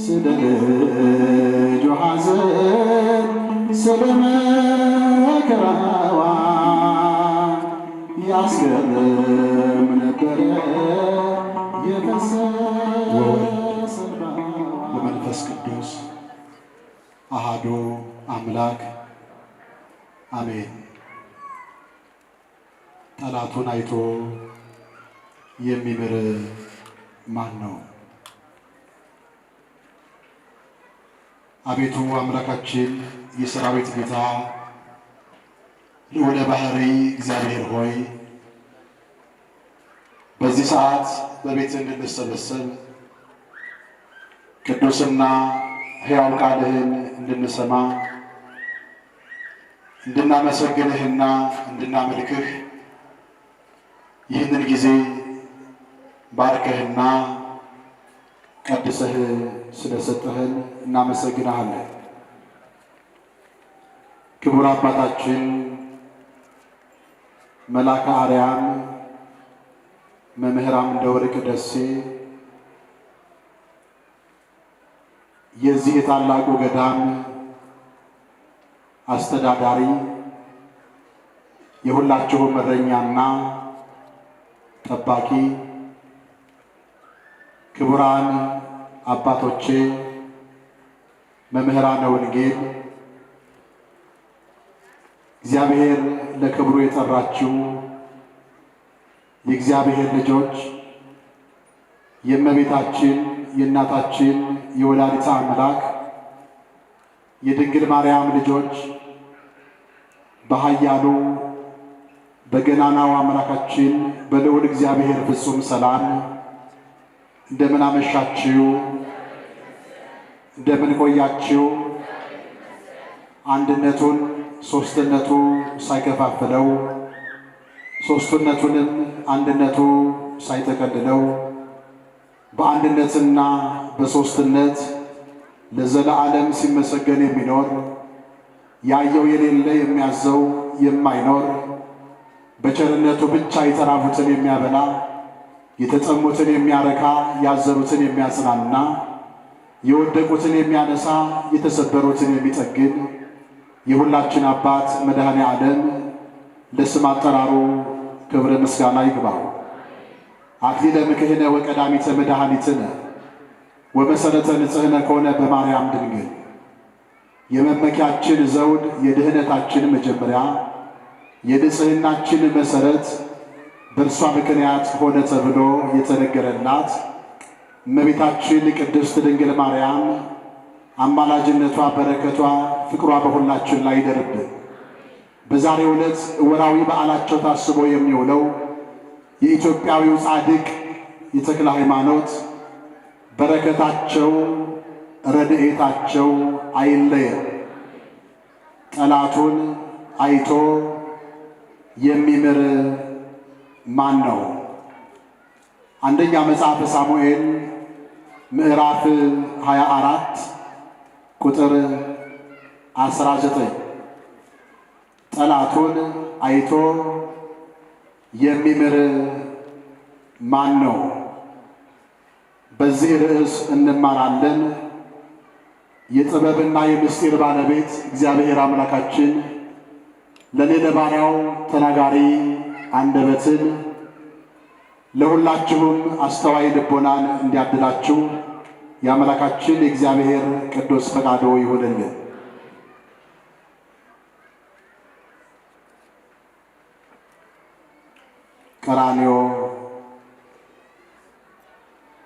ስለ ልጇ ሐዘን ስለ መከራዋ ያስገርም ነበረ የፈሰሰ ወመንፈስ ቅዱስ አሐዱ አምላክ አሜን። ጠላቱን አይቶ የሚምር ማን ነው? አቤቱ አምላካችን የሰራዊት ጌታ ልዑለ ባሕርይ እግዚአብሔር ሆይ በዚህ ሰዓት በቤት እንድንሰበሰብ ቅዱስና ሕያው ቃልህን እንድንሰማ እንድናመሰግንህና እንድናመልክህ ይህንን ጊዜ ባርከህና ቀድሰህ ስለሰጠህን እናመሰግንሃለን። ክቡር አባታችን መልአከ አርያም መምህር አምደወርቅ ደሴ የዚህ የታላቁ ገዳም አስተዳዳሪ፣ የሁላችሁም እረኛና ጠባቂ፣ ክቡራን አባቶቼ መምህራነ ወንጌል፣ እግዚአብሔር ለክብሩ የጠራችሁ የእግዚአብሔር ልጆች፣ የእመቤታችን የእናታችን የወላዲተ አምላክ የድንግል ማርያም ልጆች በኃያሉ በገናናው አምላካችን በልዑል እግዚአብሔር ፍጹም ሰላም እንደምን አመሻችሁ? እንደምን ቆያችሁ? አንድነቱን ሦስትነቱ ሳይከፋፍለው ሦስትነቱንም አንድነቱ ሳይጠቀልለው በአንድነትና በሦስትነት ለዘለዓለም ሲመሰገን የሚኖር ያየው የሌለ የሚያዘው የማይኖር በቸርነቱ ብቻ የተራቡትን የሚያበላ የተጠሙትን የሚያረካ ያዘኑትን የሚያጽናና የወደቁትን የሚያነሳ የተሰበሩትን የሚጠግን የሁላችን አባት መድኃኔ ዓለም ለስም አጠራሩ ክብረ ምስጋና ይግባው። አክሊለ ምክህነ ወቀዳሚተ መድኃኒትነ ወመሰረተ ንጽሕነ ከሆነ በማርያም ድንግል የመመኪያችን ዘውድ የድህነታችን መጀመሪያ የንጽሕናችን መሰረት በእርሷ ምክንያት ሆነ ተብሎ የተነገረላት እመቤታችን ቅድስት ድንግል ማርያም አማላጅነቷ፣ በረከቷ፣ ፍቅሯ በሁላችን ላይ ይደርብን። በዛሬው ዕለት ወራዊ በዓላቸው ታስቦ የሚውለው የኢትዮጵያዊው ጻድቅ የተክለ ሃይማኖት በረከታቸው ረድኤታቸው አይለየን። ጠላቱን አይቶ የሚምር ማን ነው? አንደኛ መጽሐፈ ሳሙኤል ምዕራፍ 24 ቁጥር 19 ጠላቱን አይቶ የሚምር ማን ነው? በዚህ ርዕስ እንማራለን። የጥበብና የምስጢር ባለቤት እግዚአብሔር አምላካችን ለኔ ለባሪያው ተናጋሪ አንደበትን ለሁላችሁም አስተዋይ ልቦናን እንዲያድላችሁ የአምላካችን የእግዚአብሔር ቅዱስ ፈቃዱ ይሁንልን። ቀራንዮ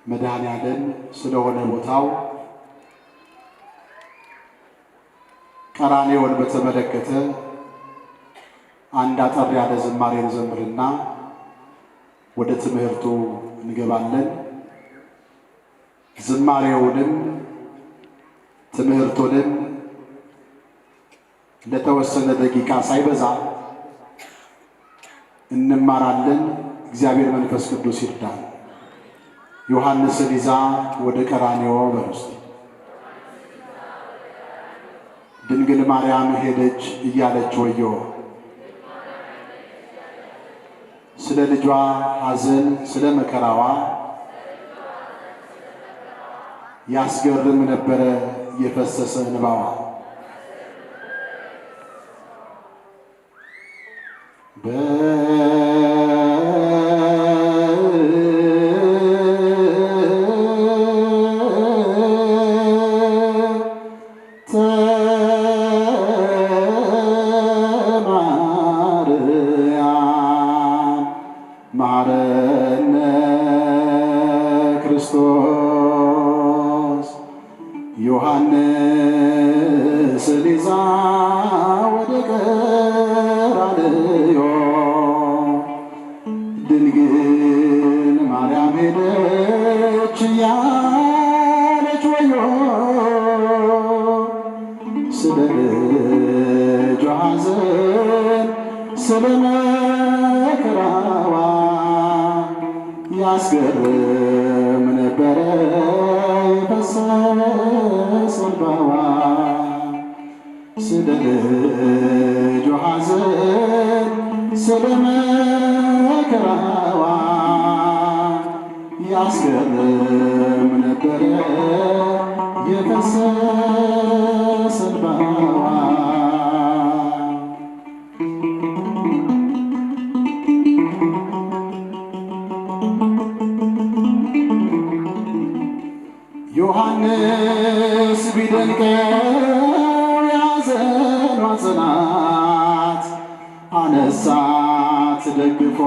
መድኃኔ ዓለም ስለሆነ ቦታው ቀራንዮን በተመለከተ አንድ አጠር ያለ ዝማሬን ዘምርና ወደ ትምህርቱ እንገባለን። ዝማሬውንም ትምህርቱንም ለተወሰነ ደቂቃ ሳይበዛ እንማራለን። እግዚአብሔር መንፈስ ቅዱስ ይርዳል። ዮሐንስን ይዛ ወደ ቀራንዮ በርስቲ ድንግል ማርያም ሄደች እያለች ወዮ ስለ ልጇ ሐዘን ስለ መከራዋ ያስገርም ነበረ የፈሰሰ እንባዋ። መሐረነ ክርስቶስ ዮሐንስን ይዛ ወደ ቀራንዮ ድንግል ማርያም ሄደች እያለች ወዮ ስለ ልጇ ሐዘን ስለ መከራዋ ያስገርም ነበረ የፈሰሰ እንባዋ። ስለ ልጇ ሐዘን ስለ መከራዋ ያስገርም ነበረ የፈሰሰ እንባዋ። ዮሐንስ ቢደንቀው ያዘኗ ጽናት አነሳት ደግፎ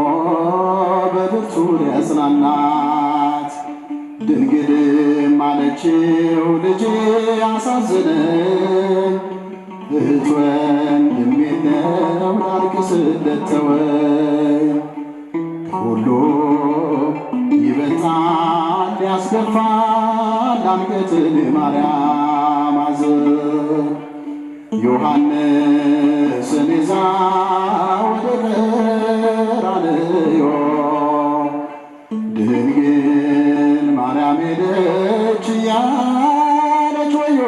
በብርቱ ሊያጽናናት። ድንግልም አለችው ልጄ አሳዘነኝ፣ እህት ወንድም የለው ላልቅስለት ተወኝ። ከሁሉም ይበልጣል ያስገፋል አንገትን ማርያም ሐዘን። ዮሐንስን ይዛ ወደ ቀራንዮ ድንግል ማርያም ሄደች እያለች ወዮ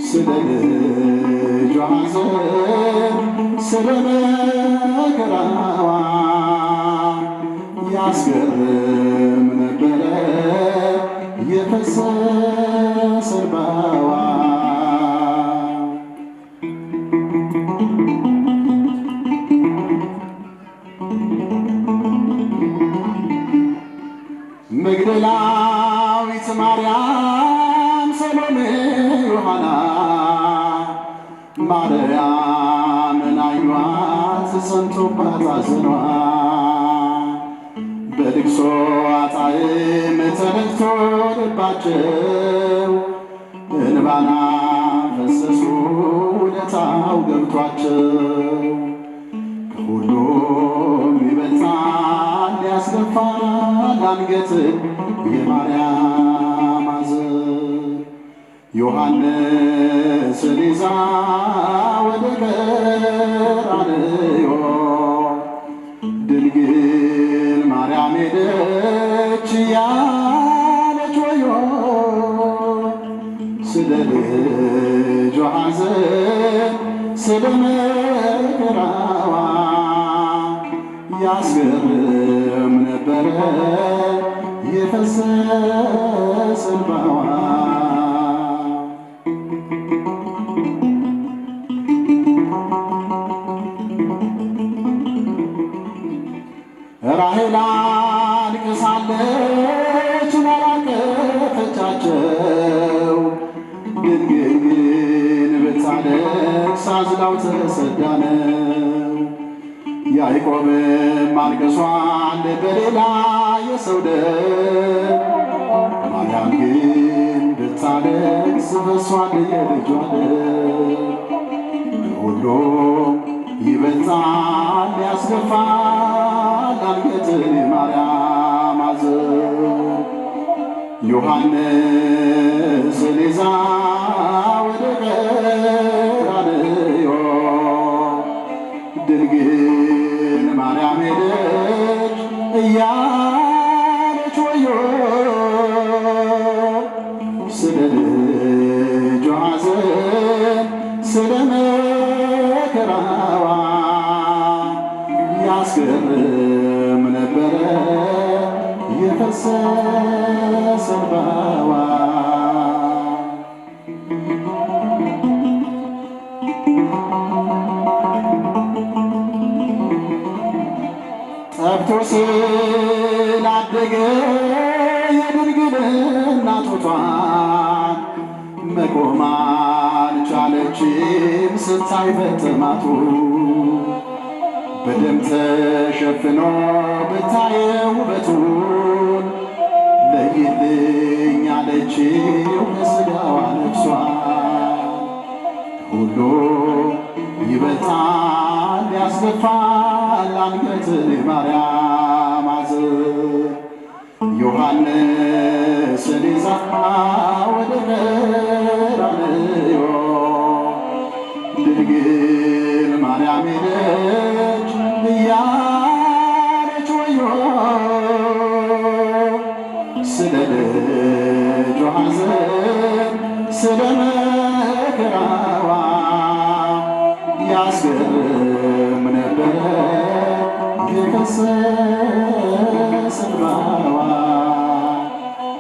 ስለ ልጇ ሐዘን ስለ መከራዋ ያስገርም ነበረ የፈሰሰ እንባዋ። መግደላዊት ማርያም፣ ሰሎሜ፣ ዮሐና ማርያምን አዩአት ጸንቶባት ሐዘኗ። በልቅሶ አጣዕም ተረድቶ ልባቸው እንባና ፈሰሱ ውለታው ገብቷቸው። ከሁሉም ይበልጣል ያስገፋል አንገትን የማርያም ሐዘን። ዮሐንስን ይዛ ወደ ቀራንዮ ድንግል ማርያም ሄደች እያለች ወዮ ስለ ልጇ ሐዘን ስለ መከራዋ ያስገርም ነበረ የፈሰሰ እንባዋ። ራሔል አልቅሳለች አላቀፈቻቸው፣ ድንግል ግን ብታለቅስ አዝላው ተሰዳ ነው። ያዕቆብም አልቅሷል በሌላ የሰው ደም፣ ማርያም ግን ብታለቅስ ፈሷል የልጇ ደም። ከሁሉም ይበልጣል ያስገፋል አንገትን የማርያም ሐዘን። ዮሐንስን ይዛ ወደ ቀራንዮ ድንግል ማርያም ሄደች እያለች ወዮ ስለ ልጇ ሐዘን ስለ መከራዋ ያስገርም ነበረ የፈሰሰ ሰንባዋ ጠብቶ ስላደገ የድንግልና ጡቷን መቆም አልቻለችም ስታይ ፈጥማቱ በደም ተሸፍኖ ብታየው ውበቱን ለይልኝ አለችው ከሥጋዋ ነፍሷን ሁሉ ይበልጣል ያስደፋል አንገትን ማርያም አዝን ዮሐንስን ይዛ ወደ ቀራንዮ ድንግል ማርያም ሄደች እያለች ወዮ ስለ ልጇ ሐዘን ስለ መከራዋ ያስገርም ነበረ የፈሰሰ እንባዋ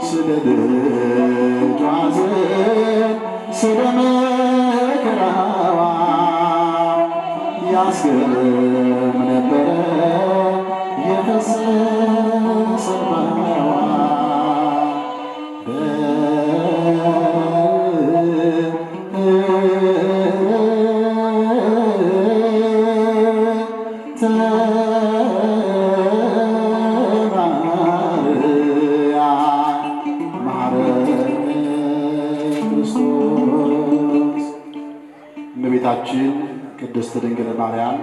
ስለ ልጇ ሐዘን ስለ መከራዋ ያስገርም ነበረ የፈሰሰ እንባዋ እመቤታችን ቅድስት ድንግል ማርያም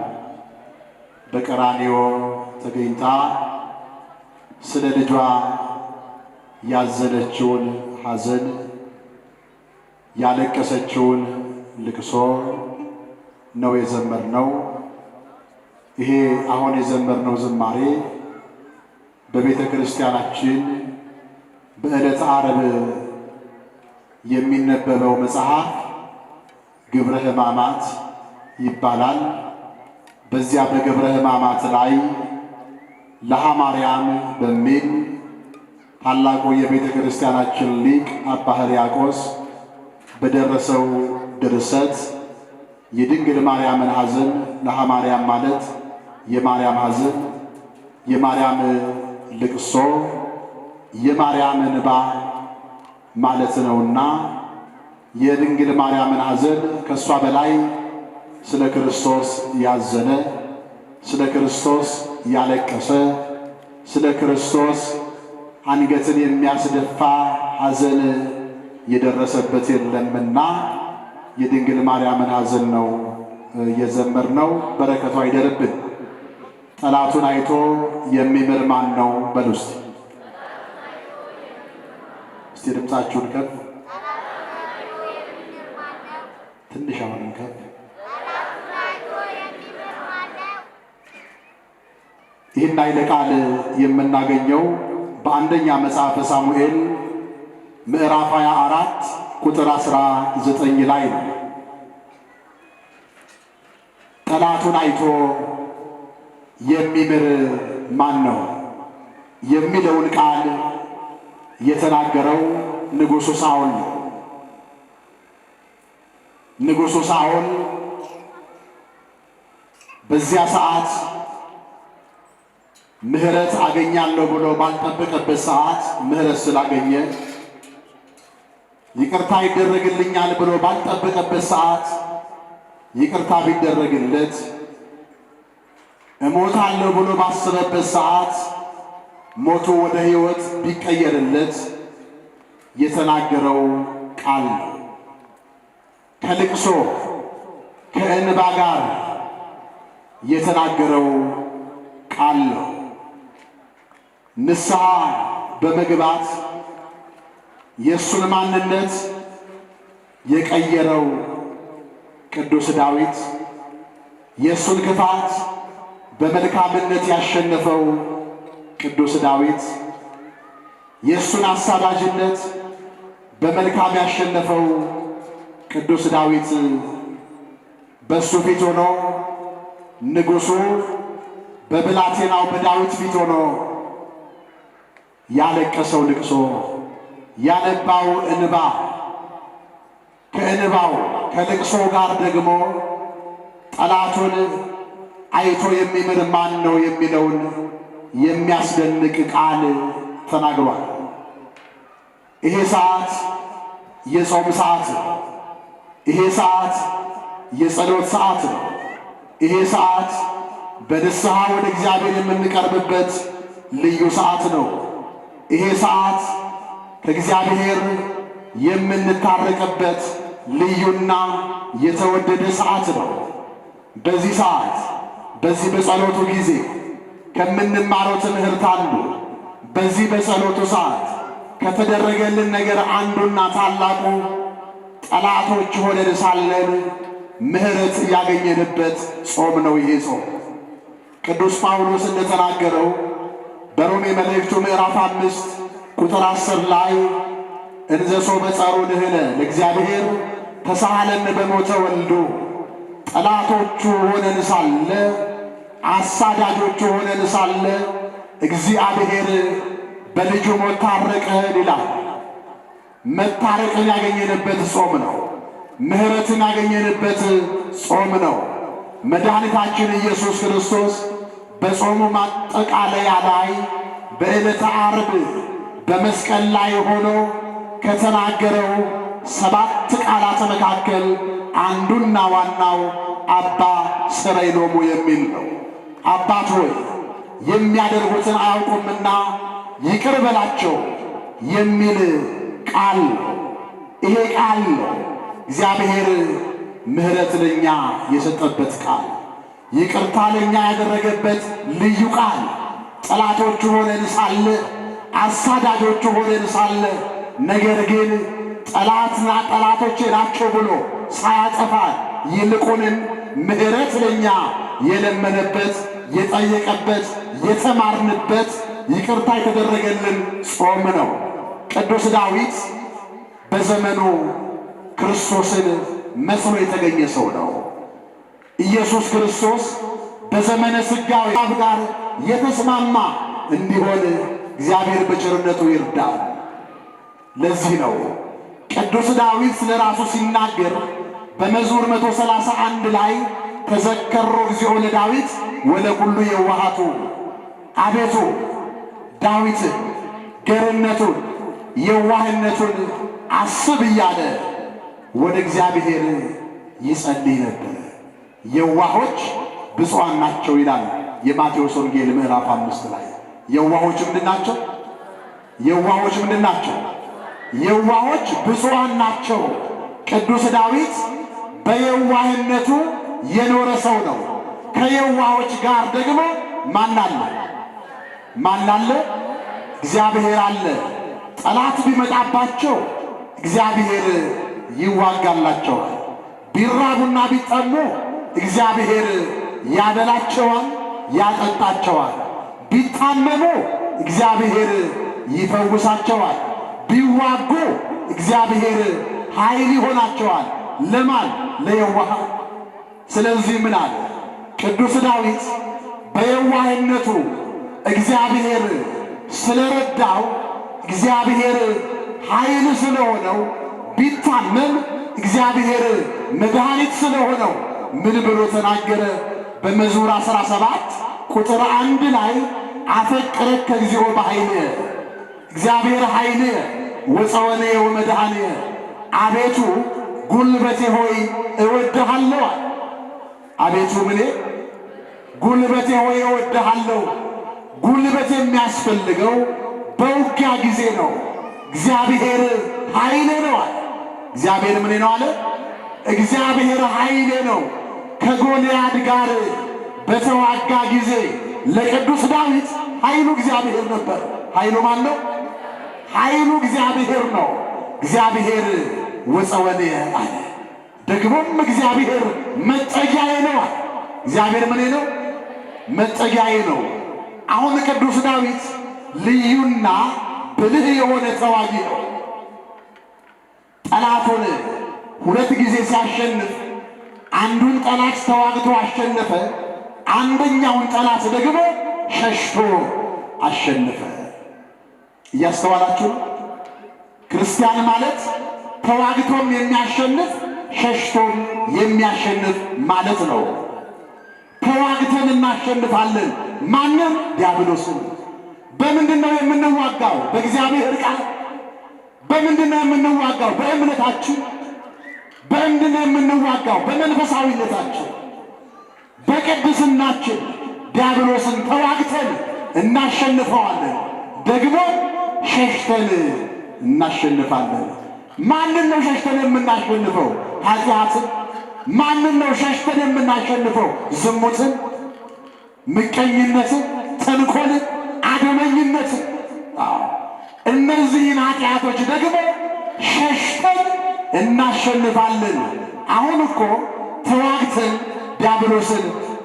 በቀራንዮ ተገኝታ ስለ ልጇ ያዘነችውን ሐዘን ያለቀሰችውን ልቅሶ ነው የዘመርነው። ይሄ አሁን የዘመርነው ዝማሬ በቤተ ክርስቲያናችን በዕለተ ዓርብ የሚነበበው መጽሐፍ ግብረ ሕማማት ይባላል። በዚያ በግብረ ሕማማት ላይ ለሐማርያም በሚል ታላቁ የቤተ ክርስቲያናችን ሊቅ አባ ሕርያቆስ በደረሰው ድርሰት የድንግል ማርያምን ሐዘን ለሐማርያም ማለት የማርያም ሐዘን፣ የማርያም ልቅሶ፣ የማርያም እንባ ማለት ነውና የድንግል ማርያምን ሐዘን ከእሷ በላይ ስለ ክርስቶስ ያዘነ፣ ስለ ክርስቶስ ያለቀሰ፣ ስለ ክርስቶስ አንገትን የሚያስደፋ ሐዘን የደረሰበት የለምና የድንግል ማርያምን ሐዘን ነው የዘመርነው። በረከቱ አይደርብን። ጠላቱን አይቶ የሚምር ማን ነው? በሉ እስቲ ድምፃችሁን ከፍ ትንሽ አሁንም ከፍ። ይህን ኃይለ ቃል የምናገኘው በአንደኛ መጽሐፈ ሳሙኤል ምዕራፍ 24 ቁጥር 19 ላይ ነው። ጠላቱን አይቶ የሚምር ማን ነው የሚለውን ቃል የተናገረው ንጉሡ ሳኦል ነው። ንጉሡ ሳኦል በዚያ ሰዓት ምሕረት አገኛለሁ ብሎ ባልጠበቀበት ሰዓት ምሕረት ስላገኘ፣ ይቅርታ ይደረግልኛል ብሎ ባልጠበቀበት ሰዓት ይቅርታ ቢደረግለት፣ እሞታለሁ ብሎ ባሰበበት ሰዓት ሞቱ ወደ ሕይወት ቢቀየርለት የተናገረው ቃል ነው። ከልቅሶ ከእንባ ጋር የተናገረው ቃል ነው። ንስሐ በመግባት የእሱን ማንነት የቀየረው ቅዱስ ዳዊት፣ የእሱን ክፋት በመልካምነት ያሸነፈው ቅዱስ ዳዊት፣ የእሱን አሳዳጅነት በመልካም ያሸነፈው ቅዱስ ዳዊት በእሱ ፊት ሆኖ ንጉሡ በብላቴናው በዳዊት ፊት ሆኖ ያለቀሰው ልቅሶ ያነባው እንባ ከእንባው ከልቅሶ ጋር ደግሞ ጠላቱን አይቶ የሚምር ማን ነው የሚለውን የሚያስደንቅ ቃል ተናግሯል። ይሄ ሰዓት የጾም ሰዓት ነው። ይሄ ሰዓት የጸሎት ሰዓት ነው። ይሄ ሰዓት በንስሐ ወደ እግዚአብሔር የምንቀርብበት ልዩ ሰዓት ነው። ይሄ ሰዓት ከእግዚአብሔር የምንታረቅበት ልዩና የተወደደ ሰዓት ነው። በዚህ ሰዓት በዚህ በጸሎቱ ጊዜ ከምንማረው ትምህርት አንዱ በዚህ በጸሎቱ ሰዓት ከተደረገልን ነገር አንዱና ታላቁ ጠላቶች ሆነን ሳለን ምሕረት ያገኘንበት ጾም ነው። ይሄ ጾም ቅዱስ ጳውሎስ እንደተናገረው በሮሜ መልእክቱ ምዕራፍ 5 ቁጥር 10 ላይ እንዘ ሶበ ጸሩንህነ ለእግዚአብሔር ተሳሃለን በሞተ ወልዱ ጠላቶቹ ሆነን ሳለ አሳዳጆቹ ሆነን ሳለ እግዚአብሔር በልጁ ሞት ታረቀን ይላል። መታረቅን ያገኘንበት ጾም ነው። ምሕረትን ያገኘንበት ጾም ነው። መድኃኒታችን ኢየሱስ ክርስቶስ በጾሙ ማጠቃለያ ላይ በዕለተ ዓርብ በመስቀል ላይ ሆኖ ከተናገረው 7 ቃላት መካከል አንዱና ዋናው አባ ሥረይ ሎሙ የሚል ነው። አባት ሆይ የሚያደርጉትን አያውቁምና ይቅር በላቸው የሚል ቃል ነው። ይሄ ቃል ነው እግዚአብሔር ምሕረት ለኛ የሰጠበት ቃል፣ ይቅርታ ለኛ ያደረገበት ልዩ ቃል። ጠላቶቹ ሆነን ሳለ አሳዳጆቹ ሆነን ሳለ ነገር ግን ጠላትና ጠላቶቼ ናቸው ብሎ ሳያጠፋን ይልቁንም ምሕረት ለኛ የለመነበት የጠየቀበት የተማርንበት ይቅርታ የተደረገልን ጾም ነው። ቅዱስ ዳዊት በዘመኑ ክርስቶስን መስሎ የተገኘ ሰው ነው። ኢየሱስ ክርስቶስ በዘመነ ሥጋዌ አብ ጋር የተስማማ እንዲሆን እግዚአብሔር በቸርነቱ ይርዳል። ለዚህ ነው ቅዱስ ዳዊት ስለ ራሱ ሲናገር በመዝሙር 131 ላይ ተዘከሮ እግዚኦ ለዳዊት ወለኩሉ የዋሃቱ፣ አቤቱ ዳዊት ገርነቱን የዋህነቱን አስብ እያለ ወደ እግዚአብሔር ይጸልይ ነበር። የዋሆች ብፁዓን ናቸው ይላል የማቴዎስ ወንጌል ምዕራፍ 5 ላይ። የዋሆች ምንድን ናቸው? የዋሆች ምንድን ናቸው? የዋሆች ብፁዓን ናቸው። ቅዱስ ዳዊት በየዋህነቱ የኖረ ሰው ነው። ከየዋሆች ጋር ደግሞ ማን አለ? ማን አለ? እግዚአብሔር አለ። ጠላት ቢመጣባቸው እግዚአብሔር ይዋጋላቸዋል። ቢራቡና ቢጠሙ እግዚአብሔር ያበላቸዋል፣ ያጠጣቸዋል። ቢታመሙ እግዚአብሔር ይፈውሳቸዋል። ቢዋጉ እግዚአብሔር ኃይል ይሆናቸዋል። ለማን? ለየዋሃን። ስለዚህ ምን አለ ቅዱስ ዳዊት? በየዋህነቱ እግዚአብሔር ስለረዳው እግዚአብሔር ኃይል ስለሆነው ቢታመም እግዚአብሔር መድኃኒት ስለሆነው ምን ብሎ ተናገረ? በመዝሙር 17 ቁጥር 1 ላይ አፈቅረከ እግዚኦ በኃይልየ፣ እግዚአብሔር ኃይልየ ወፀወንየ ወመድኃኒየ፣ አቤቱ ጉልበቴ ሆይ እወድሃለሁ። አቤቱ ምኔ? ጉልበቴ ሆይ እወድሃለሁ። ጉልበት የሚያስፈልገው በውጊያ ጊዜ ነው። እግዚአብሔር ኃይሌ ነው አለ። እግዚአብሔር ምን ነው አለ? እግዚአብሔር ኃይሌ ነው። ከጎልያድ ጋር በተዋጋ ጊዜ ለቅዱስ ዳዊት ኃይሉ እግዚአብሔር ነበር። ኃይሉ ማን ነው? ኃይሉ እግዚአብሔር ነው። እግዚአብሔር ወፀወንየ አለ። ደግሞም እግዚአብሔር መጠጊያዬ ነው አለ። እግዚአብሔር ምን ነው? መጠጊያዬ ነው። አሁን ቅዱስ ዳዊት ልዩና ብልህ የሆነ ተዋጊ ነው። ጠላቱን 2 ጊዜ ሲያሸንፍ አንዱን ጠላት ተዋግቶ አሸነፈ። አንደኛውን ጠላት ደግሞ ሸሽቶ አሸነፈ። እያስተዋላችሁ ክርስቲያን ማለት ተዋግቶም የሚያሸንፍ ሸሽቶም የሚያሸንፍ ማለት ነው። ተዋግተን እናሸንፋለን። ማንም? ዲያብሎስን። በምንድን ነው የምንዋጋው? በእግዚአብሔር ቃል። በምንድን ነው የምንዋጋው? በእምነታችን። በምንድን ነው የምንዋጋው? በመንፈሳዊነታችን፣ በቅድስናችን። ዲያብሎስን ተዋግተን እናሸንፈዋለን፣ ደግሞ ሸሽተን እናሸንፋለን። ማንን ነው ሸሽተን የምናሸንፈው? ኃጢአትን። ማንን ነው ሸሽተን የምናሸንፈው? ዝሙትን፣ ምቀኝነትን፣ ተንኮልን፣ አድመኝነትን። እነዚህን ኃጢአቶች ደግሞ ሸሽተን እናሸንፋለን። አሁን እኮ ተዋግተን ዲያብሎስን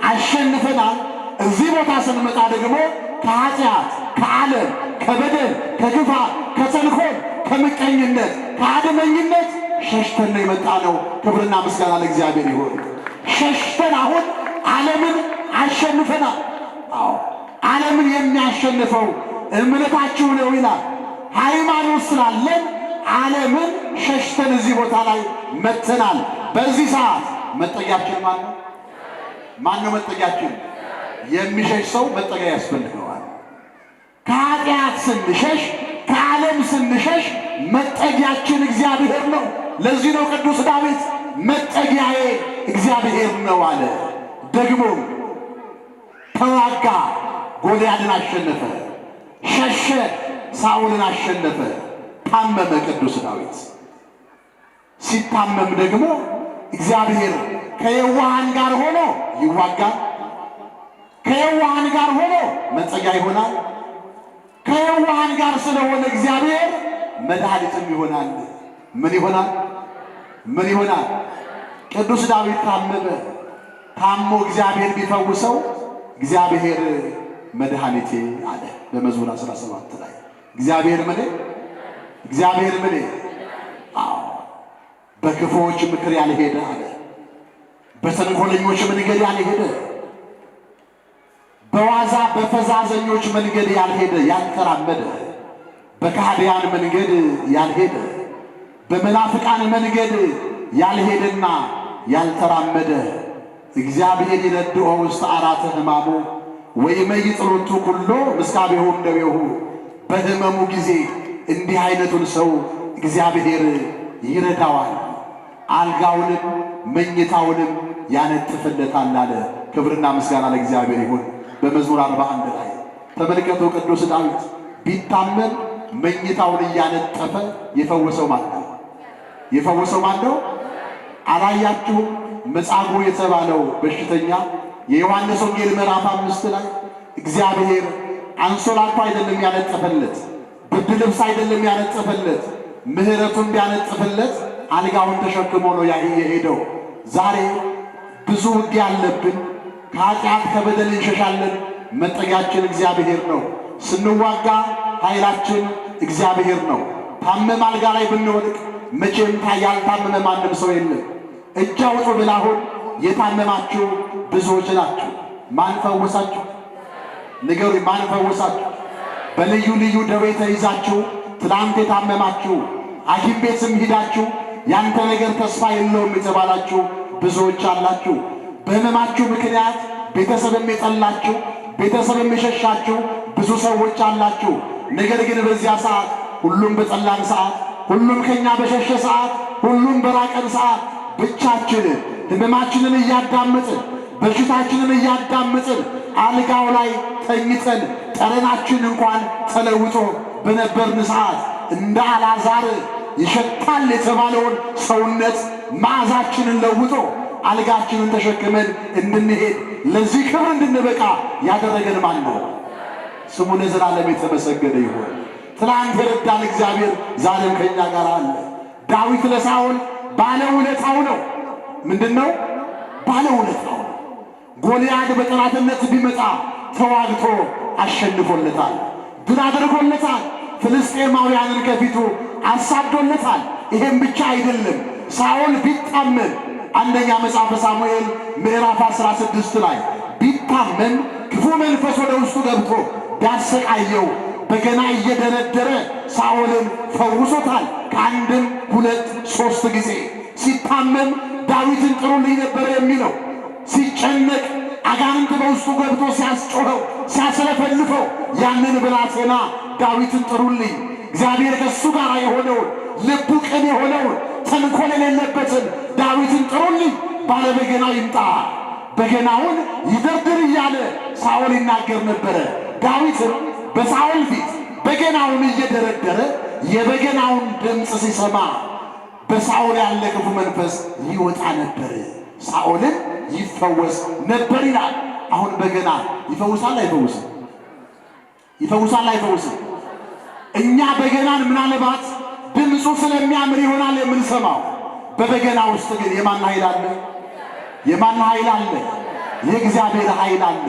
አሸንፈናል። እዚህ ቦታ ስንመጣ ደግሞ ከኃጢአት፣ ከዓለም፣ ከበደል፣ ከግፋት፣ ከተንኮል፣ ከምቀኝነት፣ ከአድመኝነት ሸሽተን ነው የመጣ ነው። ክብርና ምስጋና ለእግዚአብሔር ይሁን። ሸሽተን አሁን ዓለምን አሸንፈናል። ዓለምን የሚያሸንፈው እምነታችሁ ነው ይላል። ሃይማኖት ስላለን ዓለምን ሸሽተን እዚህ ቦታ ላይ መጥተናል። በዚህ ሰዓት መጠጊያችን ማን ነው? ማን ነው መጠጊያችን? የሚሸሽ ሰው መጠጊያ ያስፈልገዋል። ከኃጢአት ስንሸሽ፣ ከዓለም ስንሸሽ መጠጊያችን እግዚአብሔር ነው። ለዚህ ነው ቅዱስ ዳዊት መጠጊያዬ እግዚአብሔር ነው አለ። ደግሞ ተዋጋ፣ ጎልያድን አሸነፈ። ሸሸ፣ ሳኦልን አሸነፈ። ታመመ ቅዱስ ዳዊት። ሲታመም ደግሞ እግዚአብሔር ከየዋሃን ጋር ሆኖ ይዋጋል። ከየዋሃን ጋር ሆኖ መጠጊያ ይሆናል። ከየዋሃን ጋር ስለሆነ እግዚአብሔር መድኃኒትም ይሆናል። ምን ይሆናል? ምን ይሆናል? ቅዱስ ዳዊት ታመመ። ታሞ እግዚአብሔር ቢፈውሰው እግዚአብሔር መድኃኒቴ አለ በመዝሙር 17 ላይ። እግዚአብሔር ምን? እግዚአብሔር ምን? በክፉዎች ምክር ያልሄደ አለ፣ በተንኮለኞች መንገድ ያልሄደ፣ በዋዛ በፈዛዘኞች መንገድ ያልሄደ ያልተራመደ፣ በካህዲያን መንገድ ያልሄደ፣ በመናፍቃን መንገድ ያልሄደና ያልተራመደ እግዚአብሔር ይነድኦ ውስተ አራተ ሕማሙ ወይመይጥሎቱ ኩሎ ምስካቤሁ እምደዌሁ። በሕመሙ ጊዜ እንዲህ አይነቱን ሰው እግዚአብሔር ይረዳዋል፣ አልጋውንም መኝታውንም ያነጥፍለታል አለ። ክብርና ምስጋና ለእግዚአብሔር ይሁን። በመዝሙር 41 ላይ ተመልከቱ። ቅዱስ ዳዊት ቢታመም መኝታውን እያነጠፈ የፈወሰው ማን ነው? የፈወሰው ማን ነው? አላያችሁም? መጻጉዕ የተባለው በሽተኛ የዮሐንስ ወንጌል ምዕራፍ 5 ላይ እግዚአብሔር አንሶላ እንኳ አይደለም ያነጠፈለት፣ ብርድ ልብስ አይደለም ያነጠፈለት፣ ምሕረቱን ቢያነጥፍለት አልጋውን ተሸክሞ ነው የሄደው። ዛሬ ብዙ ውጊያ አለብን። ከኃጢአት ከበደል እንሸሻለን። መጠጊያችን እግዚአብሔር ነው። ስንዋጋ ኃይላችን እግዚአብሔር ነው። ታመም አልጋ ላይ ብንወድቅ መቼም ያልታመመ ማንም ሰው የለም። እጅ አውጡ ብል አሁን የታመማችሁ ብዙዎች ናችሁ። ማን ፈወሳችሁ? ንገሩኝ፣ ማን ፈወሳችሁ? በልዩ ልዩ ደዌ ተይዛችሁ ትላንት የታመማችሁ ሐኪም ቤትም ሂዳችሁ ያንተ ነገር ተስፋ የለውም የተባላችሁ ብዙዎች አላችሁ። በሕመማችሁ ምክንያት ቤተሰብም የጠላችሁ ቤተሰብም የሸሻችሁ ብዙ ሰዎች አላችሁ። ነገር ግን በዚያ ሰዓት፣ ሁሉም በጠላን ሰዓት፣ ሁሉም ከኛ በሸሸ ሰዓት፣ ሁሉም በራቀን ሰዓት ብቻችንን ሕመማችንን እያዳመጥን በሽታችንን እያዳመጥን አልጋው ላይ ተኝተን ጠረናችን እንኳን ተለውጦ በነበርን ሰዓት እንደ አልዓዛር ይሸታል የተባለውን ሰውነት መዓዛችንን ለውጦ አልጋችንን ተሸክመን እንድንሄድ ለዚህ ክብር እንድንበቃ ያደረገን ማን ነው? ስሙ ለዘላለም የተመሰገነ ይሁን። ትናንት የረዳን እግዚአብሔር ዛሬም ከኛ ጋር አለ። ዳዊት ለሳኦል ባለውለታው ነው። ምንድን ነው? ባለውለታው። ጎልያድ በጠላትነት ቢመጣ ተዋግቶ አሸንፎለታል፣ ድል አድርጎለታል። ፍልስጤማውያንን ከፊቱ አሳዶለታል። ይሄም ብቻ አይደለም። ሳኦል ቢታመን አንደኛ መጽሐፈ ሳሙኤል ምዕራፍ 16 ላይ ቢታመን ክፉ መንፈስ ወደ ውስጡ ገብቶ ቢያሰቃየው በገና እየደረደረ ሳኦልን ፈውሶታል። ከአንድም ሁለት ሶስት ጊዜ ሲታመም ዳዊትን ጥሩልኝ ነበር የሚለው። ሲጨነቅ አጋንንት በውስጡ ገብቶ ሲያስጮኸው ሲያስለፈልፈው ያንን ብላቴና ዳዊትን ጥሩልኝ፣ እግዚአብሔር ከእሱ ጋር የሆነውን ልቡ ቅን የሆነውን ተንኮል የሌለበትን ዳዊትን ጥሩልኝ፣ ባለበገናው ይምጣ፣ በገናውን ይደርድር እያለ ሳኦል ይናገር ነበረ። ዳዊትም በሳኦል ፊት በገናውን እየደረደረ የበገናውን ድምፅ ሲሰማ በሳኦል ያለ ክፉ መንፈስ ይወጣ ነበር፣ ሳኦልን ይፈወስ ነበር ይላል። አሁን በገና ይፈውሳል አይፈውስም? ይፈውሳል አይፈውስም? እኛ በገናን ምናልባት ድምፁ ስለሚያምር ይሆናል የምንሰማው። በበገና ውስጥ ግን የማን ኃይል አለ? የማን ኃይል አለ? የእግዚአብሔር ኃይል አለ።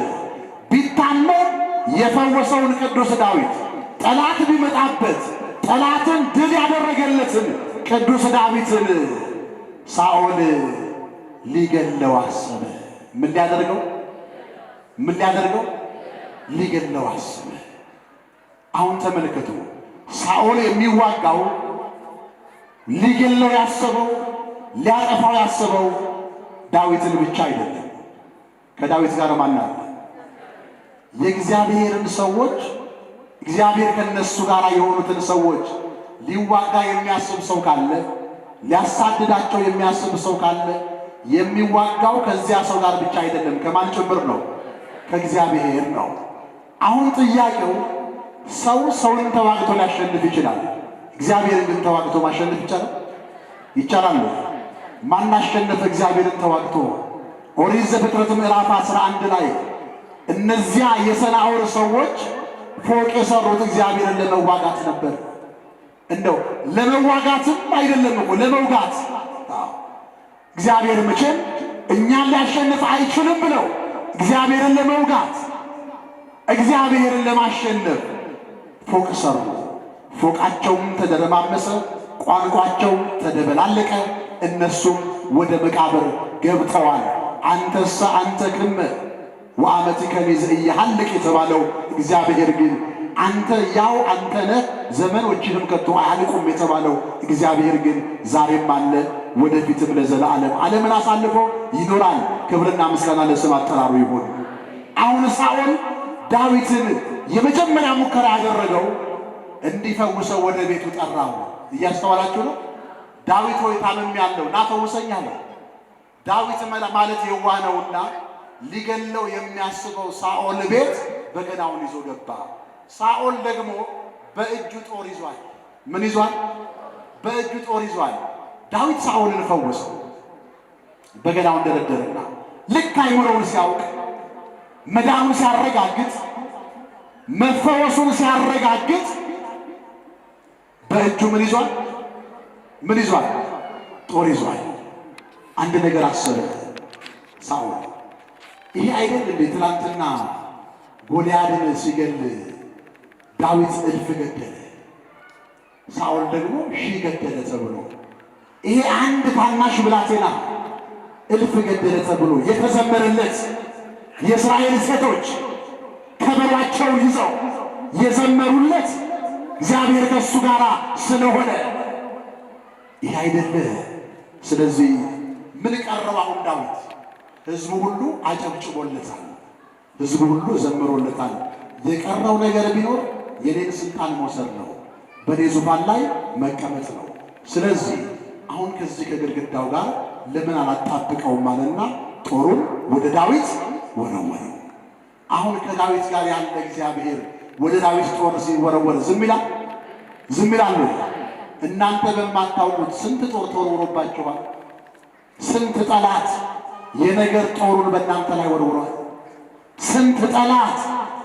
ቢታመም የፈወሰውን ቅዱስ ዳዊት ጠላት ቢመጣበት ጠላትን ድል ያደረገለትን ቅዱስ ዳዊትን ሳኦል ሊገለው አሰበ። ምን ሊያደርገው? ምን ሊያደርገው? ሊገለው አሰበ። አሁን ተመልከቱ፣ ሳኦል የሚዋጋው ሊገለው ያሰበው ሊያጠፋው ያሰበው ዳዊትን ብቻ አይደለም። ከዳዊት ጋር ማን አለ? የእግዚአብሔርን ሰዎች እግዚአብሔር ከነሱ ጋር የሆኑትን ሰዎች ሊዋጋ የሚያስብ ሰው ካለ፣ ሊያሳድዳቸው የሚያስብ ሰው ካለ የሚዋጋው ከዚያ ሰው ጋር ብቻ አይደለም። ከማን ጭምር ነው? ከእግዚአብሔር ነው። አሁን ጥያቄው ሰው ሰውን ተዋግቶ ሊያሸንፍ ይችላል። እግዚአብሔርን ግን ተዋግቶ ማሸነፍ ይቻላል? ይቻላል? ማን አሸነፈ እግዚአብሔርን ተዋግቶ? ኦሪት ዘፍጥረት ምዕራፍ 11 ላይ እነዚያ የሰናዖር ሰዎች ፎቅ የሰሩት እግዚአብሔርን ለመዋጋት ነበር። እንደው ለመዋጋትም አይደለም እኮ ለመውጋት። እግዚአብሔር መቼም እኛን ሊያሸንፍ አይችልም ብለው እግዚአብሔርን ለመውጋት እግዚአብሔርን ለማሸነፍ ፎቅ ሰሩ። ፎቃቸውም ተደረማመሰ፣ ቋንቋቸው ተደበላለቀ፣ እነሱም ወደ መቃብር ገብተዋል። አንተሰ አንተ ክመ ወአመትከ ዘኢይሃልቅ የተባለው እግዚአብሔር ግን አንተ ያው አንተ ነህ፣ ዘመኖችህም ከቶ አያልቁም የተባለው እግዚአብሔር ግን ዛሬም አለ፣ ወደፊትም ለዘላለም ዓለምን አሳልፎ ይኖራል። ክብርና ምስጋና ለስም አጠራሩ ይሁን። አሁን ሳኦል ዳዊትን የመጀመሪያ ሙከራ ያደረገው እንዲፈውሰው ወደ ቤቱ ጠራው። እያስተዋላችሁ ነው? ዳዊት ሆይ ታምሜአለሁ ና ፈውሰኝ አለ። ዳዊት ማለት የዋህ ነውና ሊገለው የሚያስበው ሳኦል ቤት በገናውን ይዞ ገባ። ሳኦል ደግሞ በእጁ ጦር ይዟል። ምን ይዟል? በእጁ ጦር ይዟል። ዳዊት ሳኦልን ፈወሰው። በገናውን ደረደረና ልክ አይምሮውን ሲያውቅ መዳኑን ሲያረጋግጥ መፈወሱን ሲያረጋግጥ በእጁ ምን ይዟል? ምን ይዟል? ጦር ይዟል። አንድ ነገር አሰበ ሳኦል። ይሄ አይደል እንዴ ትናንትና ጎልያድን ሲገል ዳዊት እልፍ ገደለ፣ ሳኦል ደግሞ ሺህ ገደለ ተብሎ ይሄ አንድ ታናሽ ብላቴና እልፍ ገደለ ተብሎ የተዘመረለት የእስራኤል ሴቶች ከበሯቸውን ይዘው የዘመሩለት እግዚአብሔር ከእሱ ጋር ስለሆነ ይህ አይደለ። ስለዚህ ምን ቀረው አሁን ዳዊት? ሕዝቡ ሁሉ አጨብጭቦለታል፣ ሕዝቡ ሁሉ ዘምሮለታል። የቀረው ነገር ቢኖር የኔን ስልጣን መውሰድ ነው፣ በኔ ዙፋን ላይ መቀመጥ ነው። ስለዚህ አሁን ከዚህ ከግድግዳው ጋር ለምን አላጣብቀውም አለና ጦሩን ወደ ዳዊት ወረወረው። አሁን ከዳዊት ጋር ያለ እግዚአብሔር ወደ ዳዊት ጦር ሲወረወር ዝም ይላል? ዝም ይላል? እናንተ በማታውቁት ስንት ጦር ተወርውሮባችኋል። ስንት ጠላት የነገር ጦሩን በእናንተ ላይ ወርውሯል። ስንት ጠላት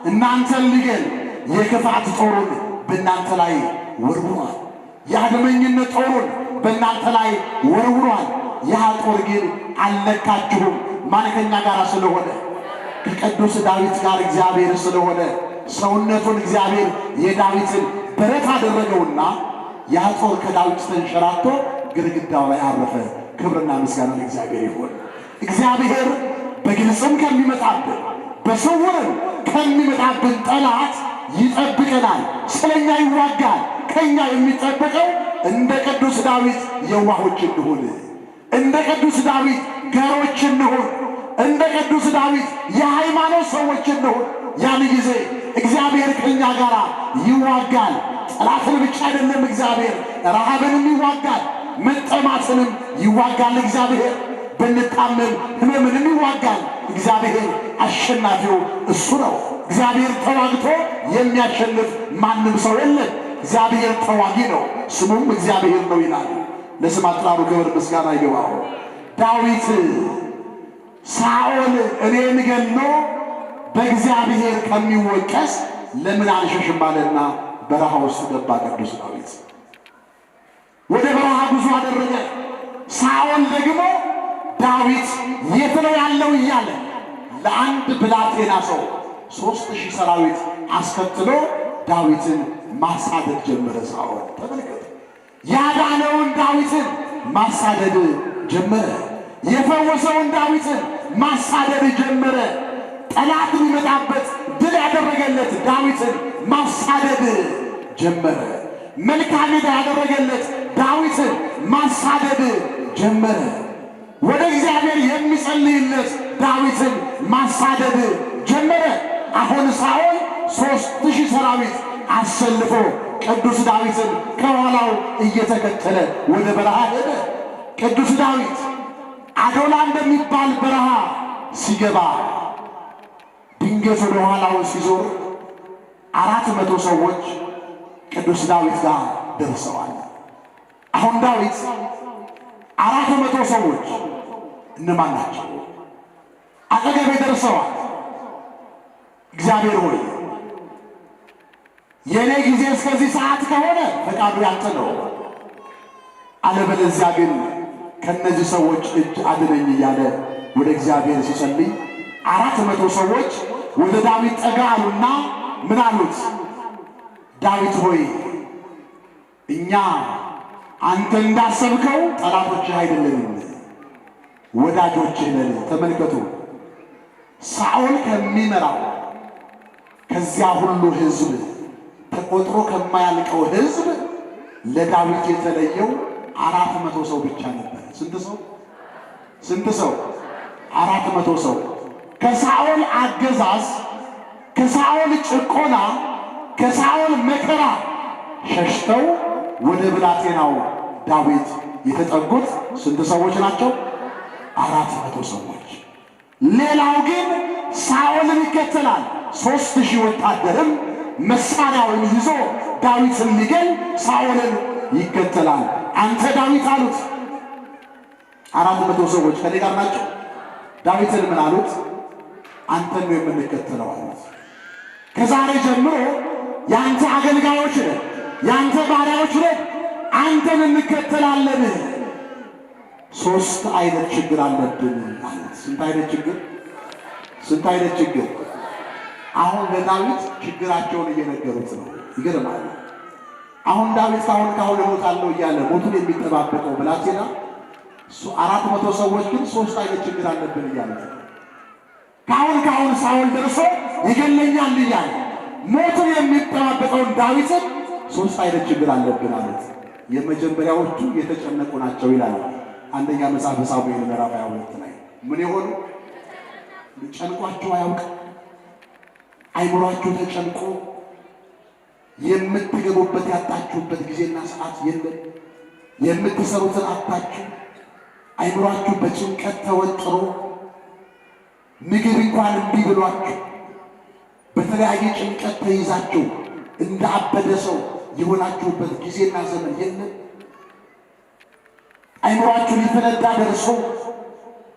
እናንተን ሊገል የክፋት ጦሩን በእናንተ ላይ ወርውሯል። የአድመኝነት ጦሩን በእናንተ ላይ ወርውሯል። ያ ጦር ግን አልነካችሁም። ማን ከኛ ጋር ስለሆነ? ከቅዱስ ዳዊት ጋር እግዚአብሔር ስለሆነ ሰውነቱን እግዚአብሔር የዳዊትን በረት አደረገውና ያ ጦር ከዳዊት ተንሸራቶ ግድግዳው ላይ አረፈ። ክብርና ምስጋና ለእግዚአብሔር ይሁን። እግዚአብሔር በግልጽም ከሚመጣብን በስውርም ከሚመጣብን ጠላት ይጠብቀናል፣ ስለኛ ይዋጋል። ከኛ የሚጠበቀው እንደ ቅዱስ ዳዊት የዋሆች እንሁን፣ እንደ ቅዱስ ዳዊት ገሮች እንሁን፣ እንደ ቅዱስ ዳዊት የሃይማኖት ሰዎች እንሁን። ያን ጊዜ እግዚአብሔር ከኛ ጋር ይዋጋል። ጠላትን ብቻ አይደለም እግዚአብሔር፣ ረሃብንም ይዋጋል፣ መጠማትንም ይዋጋል። እግዚአብሔር ብንታመም ሕመምንም ይዋጋል። እግዚአብሔር አሸናፊው እሱ ነው። እግዚአብሔር ተዋግቶ የሚያሸንፍ ማንም ሰው የለም። እግዚአብሔር ተዋጊ ነው፣ ስሙም እግዚአብሔር ነው ይላል። ለስም አጠራሩ ክብር ምስጋና ይገባው። ዳዊት ሳኦል እኔን ገድሎ በእግዚአብሔር ከሚወቀስ ለምን አልሸሽም አለና በረሃ ውስጥ ገባ። ቅዱስ ዳዊት ወደ በረሃ ጉዞ አደረገ። ሳኦል ደግሞ ዳዊት የት ነው ያለው እያለ ለአንድ ብላቴና ሰው 3000 ሰራዊት አስከትሎ ዳዊትን ማሳደድ ጀመረ። ሳኦል ተመልከቱ፣ ያዳነውን ዳዊትን ማሳደድ ጀመረ። የፈወሰውን ዳዊትን ማሳደድ ጀመረ። ጠላት የሚመጣበት ድል ያደረገለት ዳዊትን ማሳደድ ጀመረ። መልካም ያደረገለት ዳዊትን ማሳደድ ጀመረ። ወደ እግዚአብሔር የሚጸልይለት ዳዊትን ማሳደድ ጀመረ። አሁን ሳኦል 3000 ሰራዊት አሰልፎ ቅዱስ ዳዊትን ከኋላው እየተከተለ ወደ በረሃ ሄደ። ቅዱስ ዳዊት አዶላ እንደሚባል በረሃ ሲገባ ድንገት ወደ ኋላው ሲዞር 400 ሰዎች ቅዱስ ዳዊት ጋር ደርሰዋል። አሁን ዳዊት 400 ሰዎች እነማን ናቸው? አጠገቤ ደርሰዋል። እግዚአብሔር ሆይ የኔ ጊዜ እስከዚህ ሰዓት ከሆነ ፈቃዱ ያንተ ነው፣ አለበለዚያ ግን ከነዚህ ሰዎች እጅ አድነኝ እያለ ወደ እግዚአብሔር ሲጸልይ 400 ሰዎች ወደ ዳዊት ጠጋ አሉና ምን አሉት? ዳዊት ሆይ እኛ አንተ እንዳሰብከው ጠላቶችህ አይደለንም፣ ወዳጆችህ ነን። ተመልከቱ፣ ሳኦል ከሚመራው ከዚያ ሁሉ ሕዝብ ተቆጥሮ ከማያልቀው ሕዝብ ለዳዊት የተለየው 400 ሰው ብቻ ነበር። ስንት ሰው? 400 ሰው። ከሳኦል አገዛዝ፣ ከሳኦል ጭቆና፣ ከሳኦል መከራ ሸሽተው ወደ ብላቴናው ዳዊት የተጠጉት ስንት ሰዎች ናቸው? 400 ሰዎች። ሌላው ግን ሳኦልን ይከተላል። 3000 ወታደርም መሳሪያውን ይዞ ዳዊትን ሊገል ሳኦልን ይከተላል። አንተ ዳዊት አሉት። 400 ሰዎች ከኔ ጋር ናቸው። ዳዊትን ምን አሉት? አንተን ነው የምንከተለው አሉት። ከዛሬ ጀምሮ ያንተ አገልጋዮች ነን፣ ያንተ ባሪያዎች ነን፣ አንተን እንከተላለን። 3 አይነት ችግር አለብን አሉት። ስንት አይነት ችግር? አሁን ለዳዊት ችግራቸውን እየነገሩት ነው። ይገርማል። አሁን ዳዊት ካሁን እሞታለሁ እያለ ሞቱን የሚጠባበቀው ብላቴና 400 ሰዎች ግን 3 አይነት ችግር አለብን እያለ ካሁን ሳኦል ደርሶ ይገለኛል እያለ ሞቱን የሚጠባበቀውን ዳዊትን 3 አይነት ችግር አለብን አሉት። የመጀመሪያዎቹ የተጨነቁ ናቸው ይላል አንደኛ መጽሐፈ ሳሙኤል ምዕራፍ 22 ላይ። ምን የሆኑ ጨንቋቸው አያውቅም። አይምሯችሁ ተጨንቆ የምትገቡበት ያጣችሁበት ጊዜና ሰዓት የለም። የምትሰሩትን አጣችሁ፣ አይምሯችሁ በጭንቀት ተወጥሮ ምግብ እንኳን እምቢ ብሏችሁ በተለያየ ጭንቀት ተይዛችሁ እንደ አበደ ሰው የሆናችሁበት ጊዜና ዘመን የለም። አይምሯችሁ ሊፈነዳ ደርሶ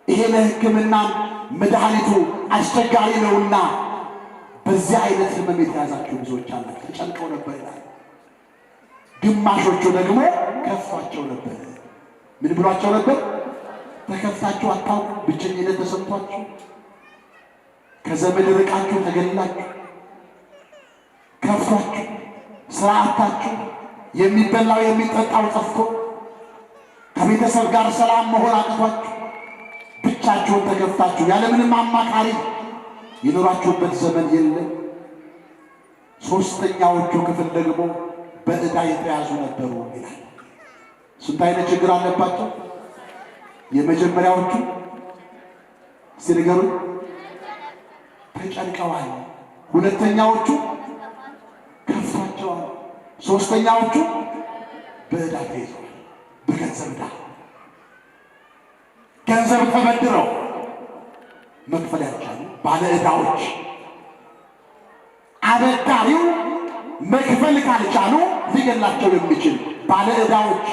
ይሄ ለሕክምና መድኃኒቱ አስቸጋሪ ነውና በዚህ አይነት ህመም የተያዛችሁ ብዙዎች አላችሁ። ተጨንቀው ነበር ይላል። ግማሾቹ ደግሞ ከፍቷቸው ነበር። ምን ብሏቸው ነበር? ተከፍታችሁ አታውቁ? ብቸኝነት ተሰምቷችሁ፣ ከዘመድ ርቃችሁ ተገላችሁ፣ ከፍቷችሁ፣ ስራ አጣችሁ፣ የሚበላው የሚጠጣው ጠፍቶ፣ ከቤተሰብ ጋር ሰላም መሆን አቅቷችሁ፣ ብቻችሁን ተከፍታችሁ ያለምንም አማካሪ የኖራችሁበት ዘመን የለም። ሶስተኛዎቹ ክፍል ደግሞ በዕዳ የተያዙ ነበሩ ይላል። ስንት አይነት ችግር አለባቸው? የመጀመሪያዎቹ ሲነገሩ ተጨንቀዋል። ሁለተኛዎቹ ከፍቷቸዋል። ሶስተኛዎቹ በዕዳ ተይዘዋል። በገንዘብ ዕዳ ገንዘብ ተበድረው መክፈል ያልቻሉ ባለ ዕዳዎች፣ አበዳሪው መክፈል ካልቻሉ ሊገላቸው የሚችል ባለ ዕዳዎች፣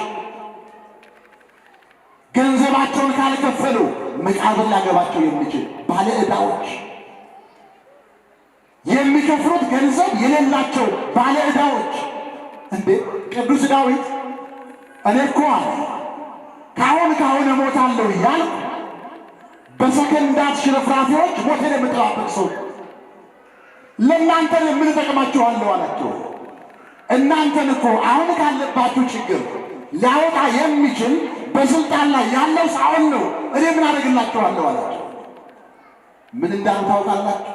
ገንዘባቸውን ካልከፈሉ መቃብር ሊያገባቸው የሚችል ባለ ዕዳዎች፣ የሚከፍሉት ገንዘብ የሌላቸው ባለ ዕዳዎች። እንዴ ቅዱስ ዳዊት እኔ እኮ አለ ካሁን እሞታለሁ እያልኩ በሰከንዳት ሽርፍራፊዎች ሞቴን የምጠባበቅ ሰው ለእናንተ ምን እጠቅማችኋለሁ አላቸው። እናንተን እኮ አሁን ካለባችሁ ችግር ሊያወጣ የሚችል በስልጣን ላይ ያለው ሳኦል ነው። እኔ ምን አደርግላችኋለሁ አላቸው። ምን እንዳሉ ታውቃላችሁ?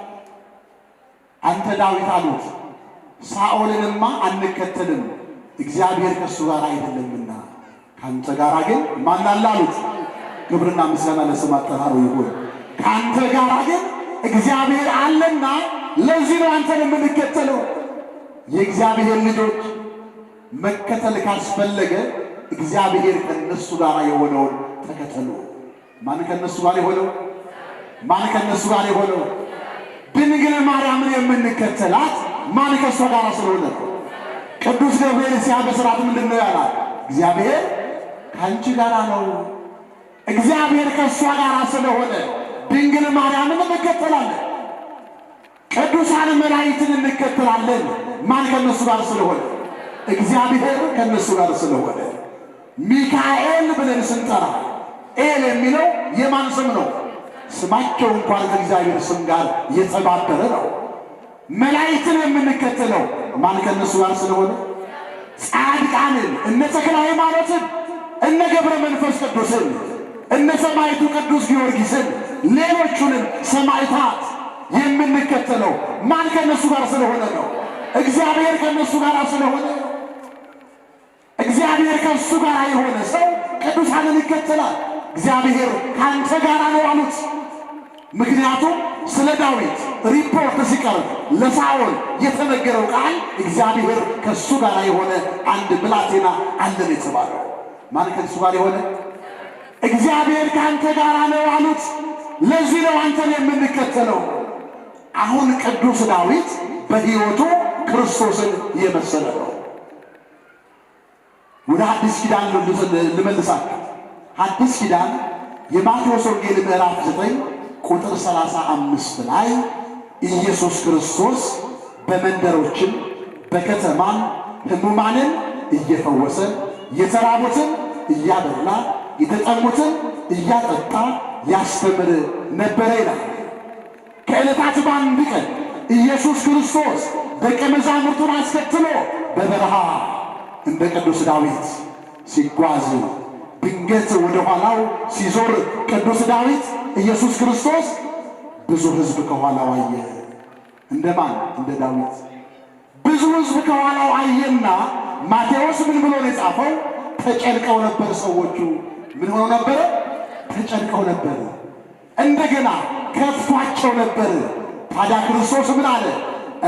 አንተ ዳዊት አሉት፣ ሳኦልንማ አንከተልም፣ እግዚአብሔር ከእሱ ጋር አይደለምና ከአንተ ጋር ግን ማን አለ አሉት። ክብርና ምስጋና ለስም አጠራሩ ይሁን። ከአንተ ጋር ግን እግዚአብሔር አለና ለዚህ ነው አንተን የምንከተለው። የእግዚአብሔር ልጆች መከተል ካስፈለገ እግዚአብሔር ከነሱ ጋር የሆነውን ተከተሉ። ማን ከነሱ ጋር የሆነው? ማን ከነሱ ጋር የሆነው? ድንግል ማርያምን የምንከተላት ማን ከሷ ጋር ስለሆነ? ቅዱስ ገብርኤል ሲያበስራት ምንድን ነው ያላት? እግዚአብሔር ከአንቺ ጋር ነው። እግዚአብሔር ከሷ ጋር ስለሆነ ድንግል ማርያምን እንከተላለን። ቅዱሳን መላእክትን እንከተላለን። ማን ከነሱ ጋር ስለሆነ? እግዚአብሔር ከነሱ ጋር ስለሆነ። ሚካኤል ብለን ስንጠራ ኤል የሚለው የማን ስም ነው? ስማቸው እንኳን ከእግዚአብሔር ስም ጋር የተባበረ ነው። መላእክትን የምንከተለው ማን ከነሱ ጋር ስለሆነ? ጻድቃንን እነ ተክለ ሃይማኖትን፣ እነ ገብረ መንፈስ ቅዱስን፣ እነ ሰማዕቱ ቅዱስ ጊዮርጊስን፣ ሌሎቹንም ሰማዕታት የምንከተለው ማን ከነሱ ጋር ስለሆነ ነው? እግዚአብሔር ከነሱ ጋር ስለሆነ። እግዚአብሔር ከሱ ጋር የሆነ ሰው ቅዱሳንን ይከተላል። እግዚአብሔር ካንተ ጋር ነው አሉት። ምክንያቱም ስለ ዳዊት ሪፖርት ሲቀርብ ለሳኦል የተነገረው ቃል እግዚአብሔር ከሱ ጋር የሆነ አንድ ብላቴና አለን የተባለው ማን ከሱ ጋር የሆነ? እግዚአብሔር ካንተ ጋር ነው አሉት። ለዚህ ነው አንተን የምንከተለው። አሁን ቅዱስ ዳዊት በሕይወቱ ክርስቶስን የመሰለ ነው። ወደ አዲስ ኪዳን ልመልሳችሁ። አዲስ ኪዳን የማቴዎስ ወንጌል ምዕራፍ 9 ቁጥር 35 ላይ ኢየሱስ ክርስቶስ በመንደሮችም በከተማም ሕሙማንን እየፈወሰ የተራቡትን እያበላ የተጠሙትን እያጠጣ ያስተምር ነበረ ይላል። ከዕለታት በአንድ ቀን ኢየሱስ ክርስቶስ ደቀ መዛሙርቱን አስከትሎ በበረሃ እንደ ቅዱስ ዳዊት ሲጓዝ ድንገት ወደ ኋላው ሲዞር ቅዱስ ዳዊት ኢየሱስ ክርስቶስ ብዙ ሕዝብ ከኋላው አየ። እንደማን? እንደ ዳዊት ብዙ ሕዝብ ከኋላው አየና ማቴዎስ ምን ብሎ ነው የጻፈው? ተጨንቀው ነበር ሰዎቹ። ምን ሆነው ነበር? ተጨንቀው ነበር። እንደገና ከፍቷቸው ነበር። ታዲያ ክርስቶስ ምን አለ?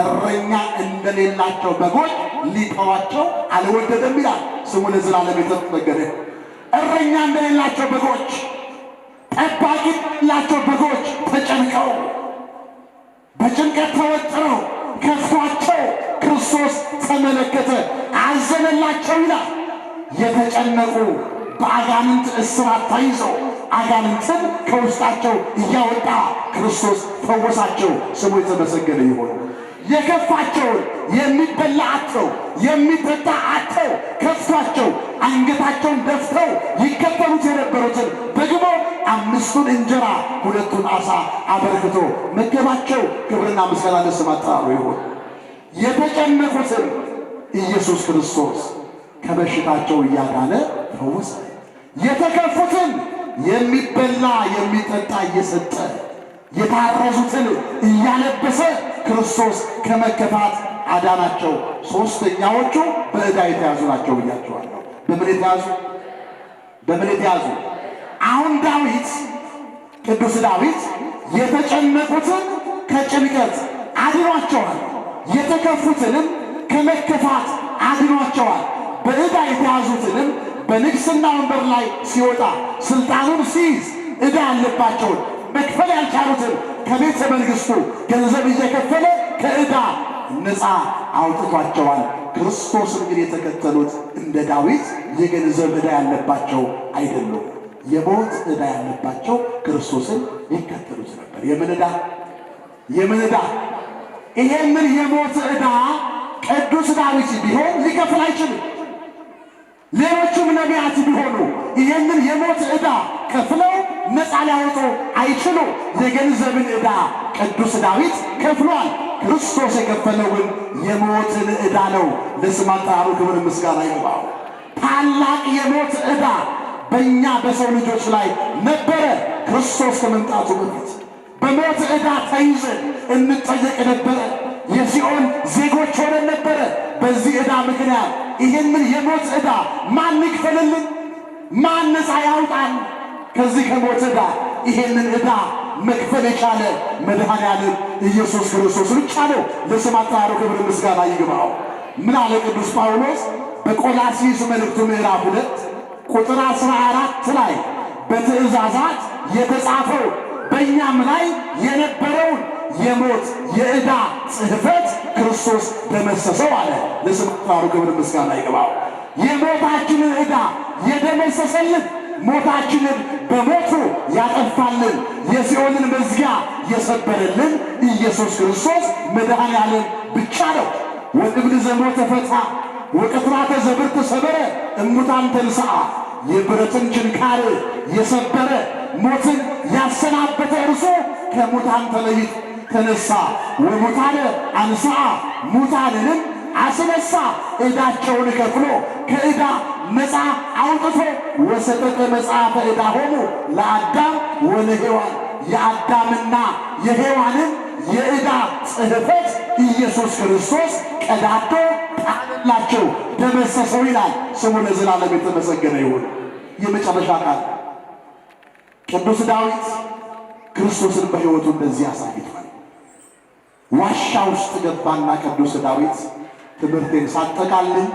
እረኛ እንደሌላቸው በጎች ሊተዋቸው አልወደደም ይላል። ስሙ ለዘላለም የተመሰገነ። እረኛ እንደሌላቸው በጎች፣ ጠባቂ እንደሌላቸው በጎች ተጨንቀው በጭንቀት ተወጥረው ከፍቷቸው ክርስቶስ ተመለከተ፣ አዘነላቸው ይላል። የተጨነቁ በአጋንንት እስራት ተይዘው አጋንንትን ከውስጣቸው እያወጣ ክርስቶስ ፈወሳቸው። ስሙ የተመሰገነ ይሁን። የከፋቸውን የሚበላ አጥተው የሚጠጣ አጥተው ከፍቷቸው አንገታቸውን ደፍተው ይከተሉት የነበሩትን ደግሞ 5 እንጀራ 2 ዓሣ አበርክቶ መገባቸው። ክብርና ምስጋና ለስሙ አጠራሩ ይሁን። የተጨነቁትን ኢየሱስ ክርስቶስ ከበሽታቸው እያዳነ ፈወሰ። የተከፉትን የሚበላ የሚጠጣ እየሰጠ የታረዙትን እያለበሰ ክርስቶስ ከመከፋት አዳናቸው። ሦስተኛዎቹ በዕዳ የተያዙ ናቸው ብያቸዋለሁ። በምን የተያዙ? በምን የተያዙ? አሁን ዳዊት ቅዱስ ዳዊት የተጨነቁትን ከጭንቀት አድኗቸዋል፣ የተከፉትንም ከመከፋት አድኗቸዋል። በዕዳ የተያዙትንም በንግሥና ወንበር ላይ ሲወጣ ስልጣኑን ሲይዝ ዕዳ ያለባቸውን መክፈል ያልቻሉትን ከቤተ መንግሥቱ ገንዘብ እየከፈለ ከዕዳ ነፃ አውጥቷቸዋል። ክርስቶስን ግን የተከተሉት እንደ ዳዊት የገንዘብ ዕዳ ያለባቸው አይደሉም። የሞት ዕዳ ያለባቸው ክርስቶስን ይከተሉት ነበር። የምን ዕዳ? የምን ዕዳ? ይሄንን የሞት ዕዳ ቅዱስ ዳዊት ቢሆን ሊከፍል አይችልም። ሌሎቹም ነቢያት ቢሆኑ ይሄንን የሞት ዕዳ ከፍለው ነፃ ሊያወጡ አይችሉ። የገንዘብን ዕዳ ቅዱስ ዳዊት ከፍሏል። ክርስቶስ የከፈለውን የሞትን ዕዳ ነው። ለስም አጠራሩ ክብር ምስጋና ይግባው። ታላቅ የሞት ዕዳ በእኛ በሰው ልጆች ላይ ነበረ። ክርስቶስ ከመምጣቱ በፊት በሞት ዕዳ ተይዘን እንጠየቅ ነበረ። የሲኦል ዜጎች ሆነን ነበረ። በዚህ ዕዳ ምክንያት ይህንን የሞት ዕዳ ማን ይክፈልልን? ማን ነፃ ያውጣን ከዚህ ከሞት ዕዳ? ይሄንን ዕዳ መክፈል የቻለ መድኃኔዓለም ኢየሱስ ክርስቶስ ብቻ ነው። ለስም አጠራሩ ክብር ምስጋና ይግባው። ምን አለ ቅዱስ ጳውሎስ በቆላስይስ መልእክቱ ምዕራፍ 2 ቁጥር 14 ላይ በትእዛዛት የተጻፈው በእኛም ላይ የነበረውን የሞት የዕዳ ጽሕፈት ክርስቶስ ደመሰሰው አለ። ለስም አጠራሩ ክብር ምስጋና ይግባው። የሞታችንን ዕዳ የደመሰሰልን፣ ሞታችንን በሞቱ ያጠፋልን፣ የሲኦልን መዝጊያ የሰበረልን ኢየሱስ ክርስቶስ መድኃኔዓለም ብቻ ነው። ወእብል ዘሞተ ፈትሐ ወቅትራተ ዘብርት ሰበረ እሙታን ተንሥአ። የብረትን ችንካር የሰበረ ሞትን ያሰናበተ እርሱ ከሙታን ተለይቶ ተነሳ። ወሙታነ አንሥአ ሙታንንም አስነሳ። ዕዳቸውን ከፍሎ ከዕዳ ነፃ አውጥቶ ወሰጠቀ መጽሐፈ ዕዳሆሙ ለአዳም ወለሔዋን። የአዳምና የሔዋንን የዕዳ ጽሕፈት ኢየሱስ ክርስቶስ ቀዳዶ ጣለላቸው፣ ደመሰሰው ይላል። ስሙ ለዘላለም የተመሰገነ ይሁን። የመጨረሻ ቃል ቅዱስ ዳዊት ክርስቶስን በሕይወቱ እንደዚህ አሳይቷል። ዋሻ ውስጥ ገባና ቅዱስ ዳዊት ትምህርቴን ሳጠቃልል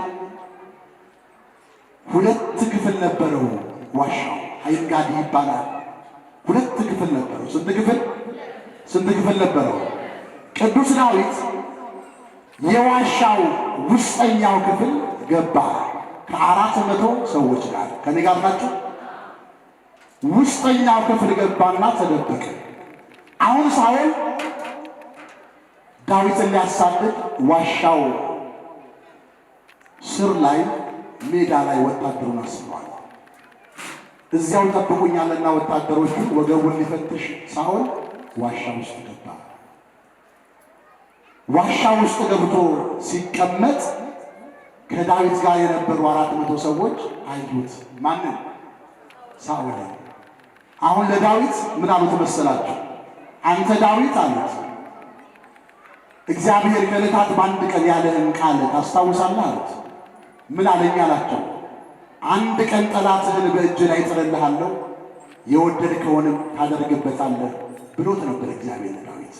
2 ክፍል ነበረው ዋሻው። አይንጋዲ ይባላል። 2 ክፍል ነበረው። ስንት ክፍል? ስንት ክፍል ነበረው? ቅዱስ ዳዊት የዋሻው ውስጠኛው ክፍል ገባ ከ400 ሰዎች ጋር። ከኔ ጋር ናቸው። ውስጠኛው ክፍል ገባና ተደበቀ። አሁን ሳውል ዳዊትን ሊያሳድድ ዋሻው ስር ላይ ሜዳ ላይ ወታደሩን አስሯል። እዚያው ጠብቁኛልና ወታደሮቹ ወገቡን ሊፈትሽ ሳውል ዋሻ ውስጥ ገባ። ዋሻ ውስጥ ገብቶ ሲቀመጥ ከዳዊት ጋር የነበሩ 400 ሰዎች አዩት። ማንን? ሳኦል። አሁን ለዳዊት ምን አሉት መሰላችሁ? አንተ ዳዊት አሉት፣ እግዚአብሔር ከዕለታት በአንድ ቀን ያለህን ቃል ታስታውሳለህ አሉት። ምን አለኝ አላቸው። አንድ ቀን ጠላትህን በእጅ ላይ ጥልልሃለሁ፣ የወደድከውንም ታደርግበታለህ ብሎት ነበር እግዚአብሔር ለዳዊት።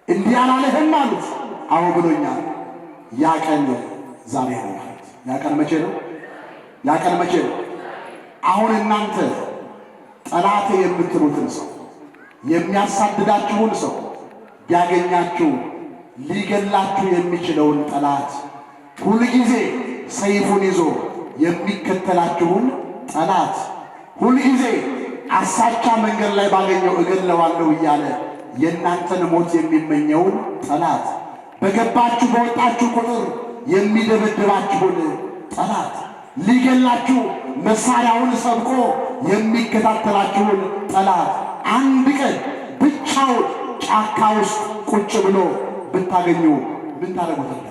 እንዲህ አላለህም አሉት። አዎ ብሎኛል። ያ ቀን ዛሬ ነው ማለት። ያ ቀን መቼ ነው? ያ ቀን መቼ ነው? አሁን እናንተ ጠላቴ የምትሉትን ሰው፣ የሚያሳድዳችሁን ሰው ቢያገኛችሁ ሊገላችሁ የሚችለውን ጠላት፣ ሁልጊዜ ሰይፉን ይዞ የሚከተላችሁን ጠላት፣ ሁልጊዜ አሳቻ መንገድ ላይ ባገኘው እገለዋለሁ እያለ የእናንተን ሞት የሚመኘውን ጠላት፣ በገባችሁ በወጣችሁ ቁጥር የሚደበድባችሁን ጠላት፣ ሊገላችሁ መሳሪያውን ሰብቆ የሚከታተላችሁን ጠላት አንድ ቀን ብቻውን ጫካ ውስጥ ቁጭ ብሎ ብታገኙ ምን ታደርጉታላችሁ?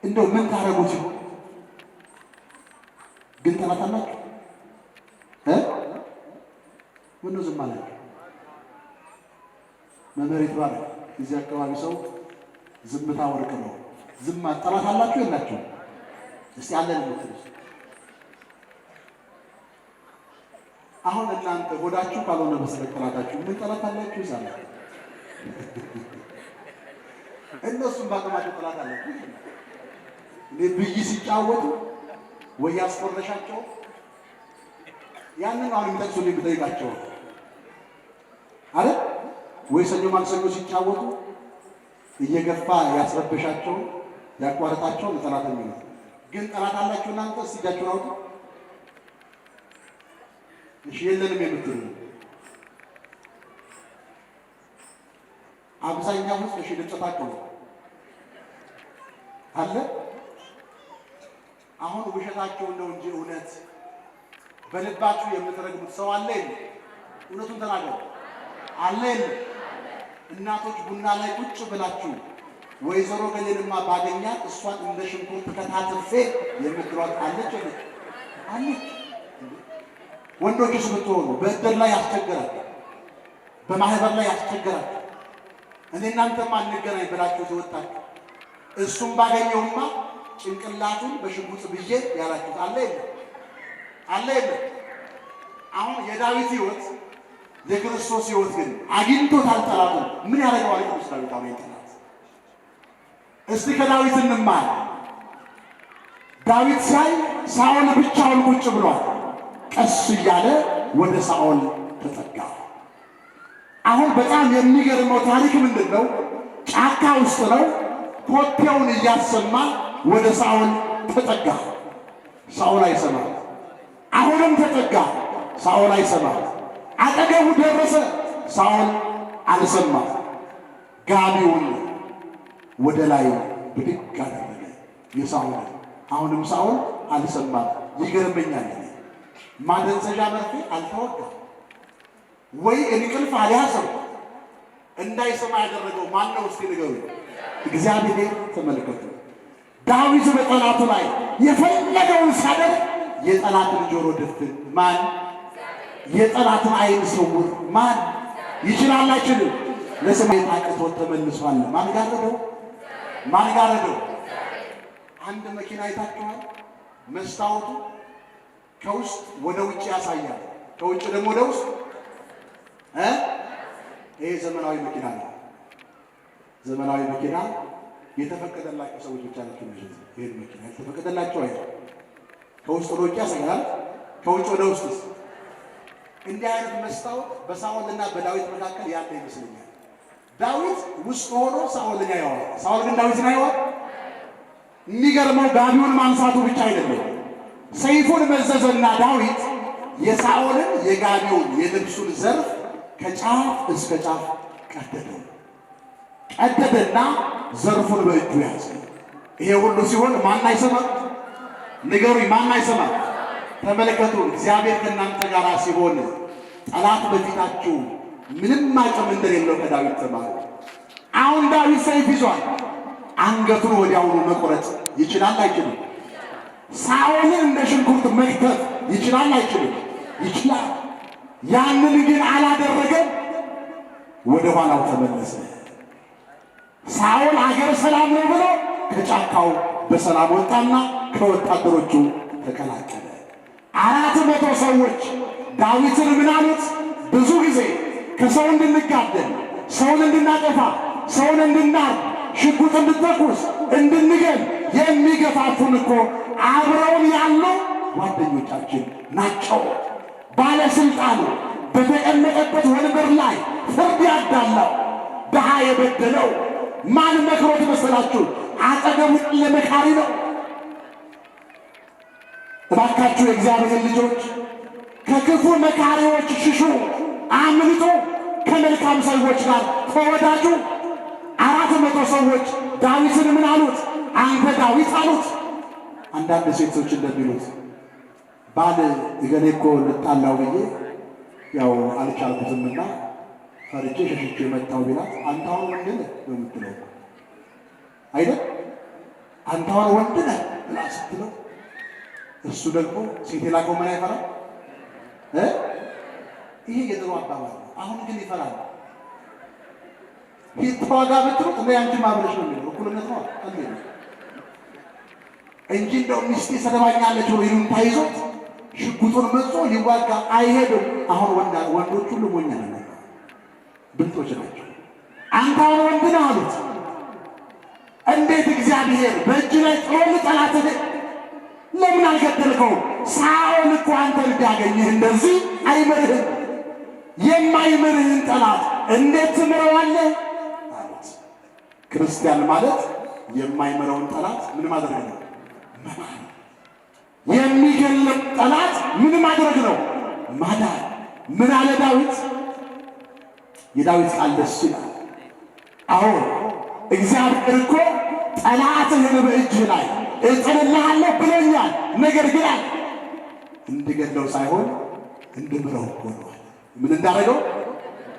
እንደው ምን ታደርጉት? ግን ተናታላችሁ? ምን ነው ዝም አላችሁ? መመሬት ባለ እዚህ አካባቢ ሰው ዝምታ ወርቅ ነው። ዝም ጠላት አላችሁ የላችሁ? እስቲ አለን ልትሉ አሁን እናንተ ሆዳችሁ ካልሆነ በስተቀር ጠላታችሁ ምን ጠላት አላችሁ? ይሳለ እነሱም ባቀማቸው ጠላት አላችሁ። ብይ ሲጫወቱ ወይ ያስቆረሻቸው ያንን አሁን የሚጠቅሱልኝ ብጠይቃቸው አለ ወይ ሰኞ ማክሰኞ ሲጫወቱ እየገፋ ያስረበሻቸው ያቋረጣቸው ጠላት ነው። ግን ጠላት አላችሁ እናንተ? እስቲ እጃችሁን አውጡ። እሺ የለንም የምትሉ አብዛኛው ውስጥ እሺ ልጨታቀው አለ። አሁን ውሸታቸውን ነው እንጂ እውነት በልባችሁ የምትረግሙት ሰው አለ የለ? እውነቱን ተናገሩ። አለ የለ? እናቶች ቡና ላይ ቁጭ ብላችሁ ወይዘሮ ገሌንማ ባገኛት እሷን እንደ ሽንኩርት ከታትፌ የምትሏት አለች የለች? አለች። ወንዶችስ ብትሆኑ በእድር ላይ ያስቸግራል፣ በማህበር ላይ ያስቸግራል። እኔ እናንተማ እንገናኝ ብላችሁ ትወጣችሁ እሱም ባገኘውማ ጭንቅላቱን በሽጉጥ ብዬ ያላችሁት አለ የለ? አለ የለ? አሁን የዳዊት ሕይወት የክርስቶስ ሕይወት ግን አግኝቶታል ጠላቱን። ምን ያደርገዋል ቅዱስ ዳዊት? አሁን ጠላት እስቲ ከዳዊት እንማር። ዳዊት ሳይ ሳኦል ብቻውን ቁጭ ብሏል። ቀስ እያለ ወደ ሳኦል ተጠጋ። አሁን በጣም የሚገርመው ታሪክ ምንድን ነው? ጫካ ውስጥ ነው። ኮቴውን እያሰማ ወደ ሳኦል ተጠጋ። ሳኦል አይሰማም። አሁንም ተጠጋ። ሳኦል አይሰማም። አጠገቡ ደረሰ። ሳኦል አልሰማም። ጋቢውን ወደ ላይ ብድግ አደረገ የሳኦል። አሁንም ሳኦል አልሰማም። ይገርመኛል። ማደንዘዣ መርፌ አልተወጋም ወይ እንቅልፍ አልያዘው። እንዳይሰማ ያደረገው ማን ነው? እስቲ ንገሩ። እግዚአብሔር። ተመልከቱ፣ ዳዊት በጠላቱ ላይ የፈለገውን ሲያደርግ የጠላትን ጆሮ ድፍን ማን? የጠላትን ዓይን ስውር ማን? ይችላል አይችልም? ለስሜት አቅቶት ተመልሷል። ማን ጋረደው? ማን ጋረደው? አንድ መኪና አይታችኋል? መስታወቱ ከውስጥ ወደ ውጭ ያሳያል፣ ከውጭ ደግሞ ወደ ውስጥ። ይሄ ዘመናዊ መኪና ነው። ዘመናዊ መኪና የተፈቀደላቸው ሰዎች ብቻ ናቸው የሚይዙት። ይሄን መኪና የተፈቀደላቸው አይደል? ከውስጥ ወደ ውጭ ያሳያል፣ ከውጭ ወደ ውስጥ። እንዲህ አይነት መስታወት በሳኦልና በዳዊት መካከል ያለ ይመስለኛል። ዳዊት ውስጥ ሆኖ ሳኦልን ያየዋል፣ ሳኦል ግን ዳዊትን ያየዋል። የሚገርመው ጋቢውን ማንሳቱ ብቻ አይደለም፣ ሰይፉን መዘዘና ዳዊት የሳኦልን የጋቢውን የልብሱን ዘርፍ ከጫፍ እስከ ጫፍ ቀደደው። ቀደደና ዘርፉን በእጁ ያዘ። ይሄ ሁሉ ሲሆን ማን አይሰማም? ንገሩኝ፣ ማን አይሰማም? ተመልከቱ፣ እግዚአብሔር ከእናንተ ጋር ሲሆን ጠላት በፊታችሁ ምንም አቅም እንደሌለው ከዳዊት ተማሩ። አሁን ዳዊት ሰይፍ ይዟል። አንገቱን ወዲያውኑ መቁረጥ ይችላል አይችልም? ሳኦልን እንደ ሽንኩርት መክተፍ ይችላል አይችልም? ይችላል። ያንን ግን አላደረገም። ወደ ኋላው ተመለሰ። ሳኦል አገር ሰላም ነው ብሎ ከጫካው በሰላም ወጣና ከወታደሮቹ ተቀላቀለ። 400 ሰዎች ዳዊትን ምን አሉት? ብዙ ጊዜ ከሰው እንድንጋደል፣ ሰውን እንድናጠፋ፣ ሰውን እንድናር፣ ሽጉጥ እንድንተኩስ፣ እንድንገል የሚገፋፉን እኮ አብረውን ያሉ ጓደኞቻችን ናቸው። ባለስልጣኑ በተቀመጠበት ወንበር ላይ ፍርድ ያዳላው ድሃ የበደለው ማን መክሮት መሰላችሁ? አጠገቡ ለመካሪ ነው። እባካችሁ የእግዚአብሔር ልጆች ከክፉ መካሪዎች ሽሹ፣ አምልጡ፣ ከመልካም ሰዎች ጋር ተወዳጁ። 400 ሰዎች ዳዊትን ምን አሉት? አንተ ዳዊት አሉት። አንዳንድ ሴቶች እንደሚሉት ባል እገሌ እኮ ልጣላው ብዬ ያው አልቻልኩትምና ፈርቼ ሸሽቼ የመጣው ቢላት አንተ አሁን ወንድ ነህ ነው የምትለው አይደል? አንተ አሁን ወንድ ነህ ብላ ስትለው እሱ ደግሞ ሴት የላከው ምን አይፈራም? ይሄ የድሮ አባባል ነው። አሁን ግን ይፈራል። ተዋጋ ብትሉት እኔ አንቺ ማብረሽ ነው የሚለው እኩልነት ነው እንጂ እንደው ሚስቴ ሰደባኛለች ብሎ ይሉኝታ ይዞት ሽጉጡን መጥቶ ሊዋጋ አይሄድም። አሁን ወንዶች ሁሉ ሞኝ ናቸው፣ ብልጦች ናቸው። አንተ አሁን ወንድ ነህ አሉት። እንዴት እግዚአብሔር በእጅ ላይ ጥሎልህ ጠላትህ ለምን አልገደልከውም? ሳኦል እኮ አንተን ቢያገኝህ እንደዚህ አይምርህም። የማይምርህን ጠላት እንዴት ትምረዋለህ አሉት። ክርስቲያን ማለት የማይምረውን ጠላት ምን ማድረግ ነው? መማር። የሚገለው ጠላት ምን ማድረግ ነው? ማዳን። ምን አለ ዳዊት? የዳዊት ቃል ደስ ይላል። አሁን እግዚአብሔር እኮ ጠላትህን በእጅህ ላይ እጥልልሃለሁ ብሎኛል። ነገር ግን እንድገለው ሳይሆን እንድምረው እኮ ነው። ምን እንዳደረገው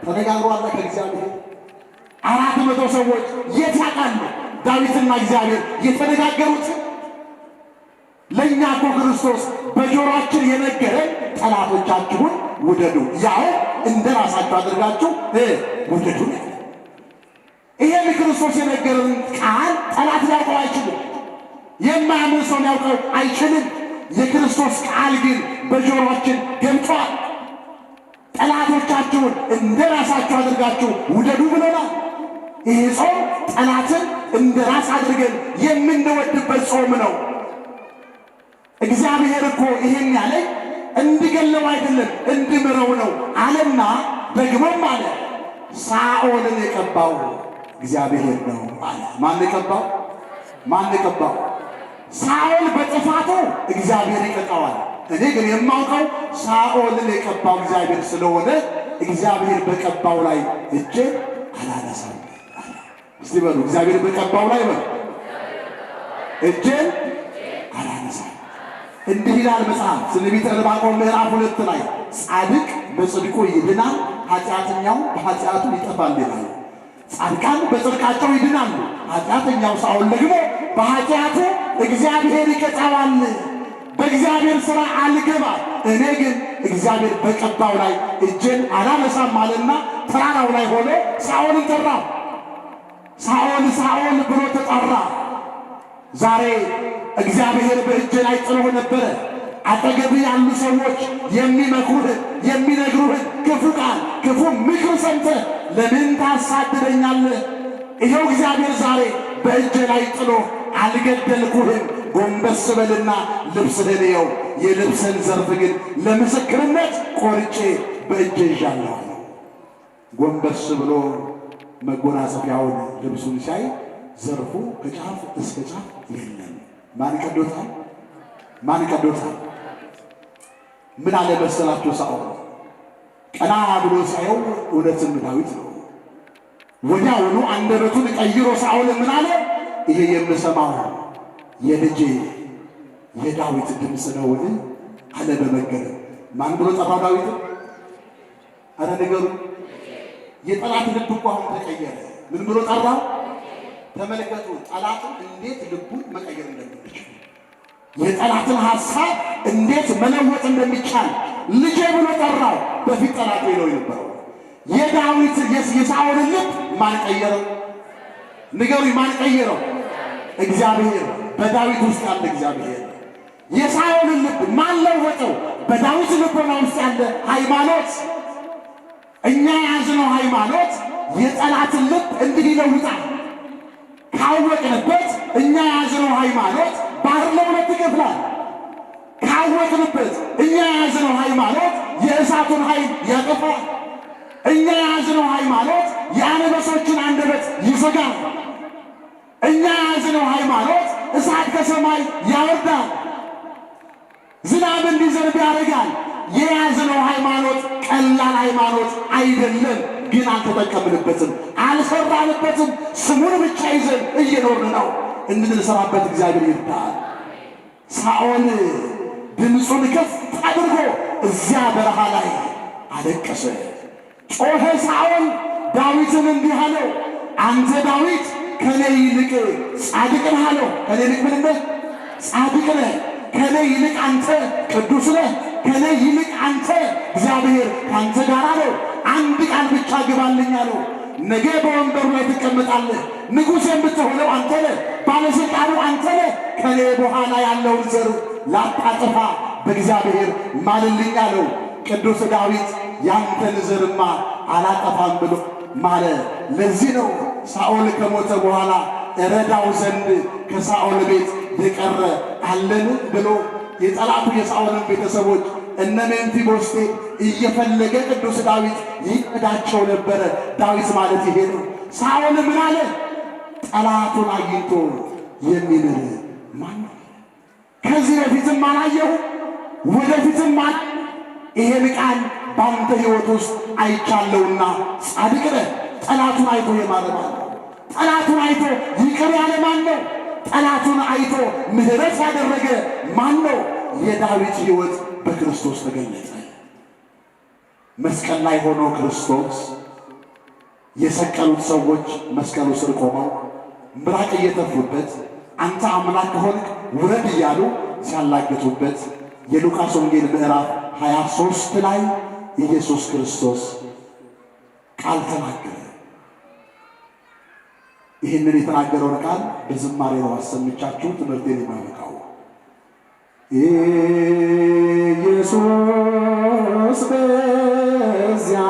ተነጋግሯል ከእግዚአብሔር። 400 ሰዎች የት ያውቃሉ ዳዊትና እግዚአብሔር የተነጋገሩት? ለእኛ እኮ ክርስቶስ በጆሮአችን የነገረን ጠላቶቻችሁን ውደዱ፣ ያው እንደ ራሳችሁ አድርጋችሁ ውደዱ። ይሄን ክርስቶስ የነገረን ቃል ጠላት ሊያውቀው አይችልም። የማያምን ሰው ሊያውቀው አይችልም። የክርስቶስ ቃል ግን በጆሮአችን ገብቷል። ጠላቶቻችሁን እንደ ራሳችሁ አድርጋችሁ ውደዱ ብለናል። ይሄ ጾም ጠላትን እንደ ራስ አድርገን የምንወድበት ጾም ነው። እግዚአብሔር እኮ ይሄን ያለኝ እንድገለው አይደለም እንድምረው ነው አለና ደግሞም አለ ሳኦልን የቀባው እግዚአብሔር ነው አለ። ማን የቀባው? ማን የቀባው? ሳኦል በጥፋቱ እግዚአብሔር ይቀጣዋል። እኔ ግን የማውቀው ሳኦልን የቀባው እግዚአብሔር ስለሆነ እግዚአብሔር በቀባው ላይ እጄን አላነሳም አለ። እስቲ በሉ እግዚአብሔር በቀባው ላይ በሉ እጄን አላነሳም። እንዲህ ይላል መጽሐፍ ትንቢተ ዕንባቆም ምዕራፍ 2 ላይ ጻድቅ በጽድቁ ይድናል፣ ኃጢአተኛው በኃጢአቱ ይጠፋል ይላል። ጻድቃን በጽድቃቸው ይድናሉ፣ ኃጢአተኛው ሳኦል ደግሞ በኃጢአቱ እግዚአብሔር ይቀጣዋል። በእግዚአብሔር ሥራ አልገባ፣ እኔ ግን እግዚአብሔር በቀባው ላይ እጄን አላነሳም አለና ተራራው ላይ ሆኖ ሳኦልን ጠራው። ሳኦል ሳኦል ብሎ ተጠራ። ዛሬ እግዚአብሔር በእጅ ላይ ጥሎ ነበረ። አጠገብ ያሉ ሰዎች የሚመክሩህን የሚነግሩህን ክፉ ቃል ክፉ ምክር ሰምተህ ለምን ታሳድደኛለህ? ይኸው እግዚአብሔር ዛሬ በእጅ ላይ ጥሎ አልገደልኩህም፣ ጎንበስ በልና ልብስህን እየው፣ የልብስህን ዘርፍ ግን ለምስክርነት ቆርጬ በእጄ ይዣለሁ። ጎንበስ ብሎ መጎናጸፊያውን ልብሱን ሲያይ ዘርፉ ከጫፍ እስከ ጫፍ የለም። ማን ቀዶታል? ማን ቀዶታል? ምን አለ መሰላችሁ? ሳኦል ቀና ብሎ ሳየው እውነትም ዳዊት ነው። ወዲያውኑ አንደበቱን ቀይሮ ሳኦል ምን አለ? ይሄ የምሰማው የልጄ የዳዊት ድምፅ ነውን አለ በመገረም። ማን ብሎ ጠራው ዳዊት? አረ ንገሩ። የጠላት ልብ እኮ አሁን ተቀየረ። ምን ብሎ ጠራው? ተመልከቱ ጠላትን እንዴት ልቡን መቀየር እንደሚችል፣ የጠላትን ሐሳብ እንዴት መለወጥ እንደሚቻል ልጄ ብሎ ጠራው። በፊት ጠላት ነው የነበረው። የዳዊት የሳኦልን ልብ ማን ቀየረው? ንገሩ። ማን ቀየረው? እግዚአብሔር። በዳዊት ውስጥ ያለ እግዚአብሔር። የሳኦልን ልብ ማን ለወጠው? በዳዊት ልቦና ውስጥ ያለ ሃይማኖት። እኛ የያዝነው ሃይማኖት የጠላትን ልብ እንዲህ ይለውጣል። ካወቅንበት እኛ የያዝነው ሃይማኖት ባህር ለሁለት ይከፍላል። ካወቅንበት እኛ የያዝነው ሃይማኖት የእሳቱን ኃይል ያጠፋል። እኛ የያዝነው ሃይማኖት የአንበሶችን አንደበት ይዘጋል። እኛ የያዝነው ሃይማኖት እሳት ከሰማይ ያወርዳል፣ ዝናብ እንዲዘንብ ያደርጋል። የያዝነው ሃይማኖት ቀላል ሃይማኖት አይደለም። ግን አልተጠቀምንበትም፣ አልሰራንበትም። ስሙን ብቻ ይዘን እየኖርን ነው። እንድንሰራበት እግዚአብሔር ይርዳል። ሳኦል ድምፁን ከፍ አድርጎ እዚያ በረሃ ላይ አለቀሰ፣ ጮኸ። ሳኦል ዳዊትን እንዲህ አለው፣ አንተ ዳዊት ከኔ ይልቅ ጻድቅ ነህ አለው። ከኔ ይልቅ ምን ነህ? ጻድቅ ነህ። ከኔ ይልቅ አንተ ቅዱስ ነህ። ከኔ ይልቅ አንተ እግዚአብሔር ካንተ ጋር አለው። አንድ ቃል ብቻ ግባልኝ አለው። ነገ በወንበሩ ላይ ትቀመጣለህ። ንጉሥ የምትሆነው አንተ ነህ፣ ባለሥልጣኑ አንተ ነህ። ከኔ በኋላ ያለውን ዘር ላታጠፋ በእግዚአብሔር ማልልኝ አለው። ቅዱስ ዳዊት ያንተን ዘርማ አላጠፋም ብሎ ማለ። ለዚህ ነው ሳኦል ከሞተ በኋላ እረዳው ዘንድ ከሳኦል ቤት የቀረ አለን ብሎ የጠላቱ የሳኦልን ቤተሰቦች እነ ሜምፊቦስቴ እየፈለገ ቅዱስ ዳዊት ይቀዳቸው ነበረ። ዳዊት ማለት ይሄ ነው። ሳኦል ምን አለ? ጠላቱን አግኝቶ የሚምር ማን ነው? ከዚህ በፊትም አላየሁ ወደፊትም አለ። ይሄን ቃል ባንተ ሕይወት ውስጥ አይቻለሁና ጻድቅ ነህ። ጠላቱን አይቶ የማረ ማን ነው? ጠላቱን አይቶ ይቅር ያለ ማን ነው? ጠላቱን አይቶ ምሕረት ያደረገ ማን ነው? የዳዊት ሕይወት በክርስቶስ ተገለጸ። መስቀል ላይ ሆኖ ክርስቶስ የሰቀሉት ሰዎች መስቀሉ ስር ቆመው ምራቅ እየተፉበት አንተ አምላክ ከሆንክ ውረድ እያሉ ሲያላግጡበት የሉቃስ ወንጌል ምዕራፍ 23 ላይ ኢየሱስ ክርስቶስ ቃል ተናገረ። ይህንን የተናገረውን ቃል በዝማሬ ነው አሰምቻችሁ ትምህርቴን የማበቃው። ኢየሱስ በዚያ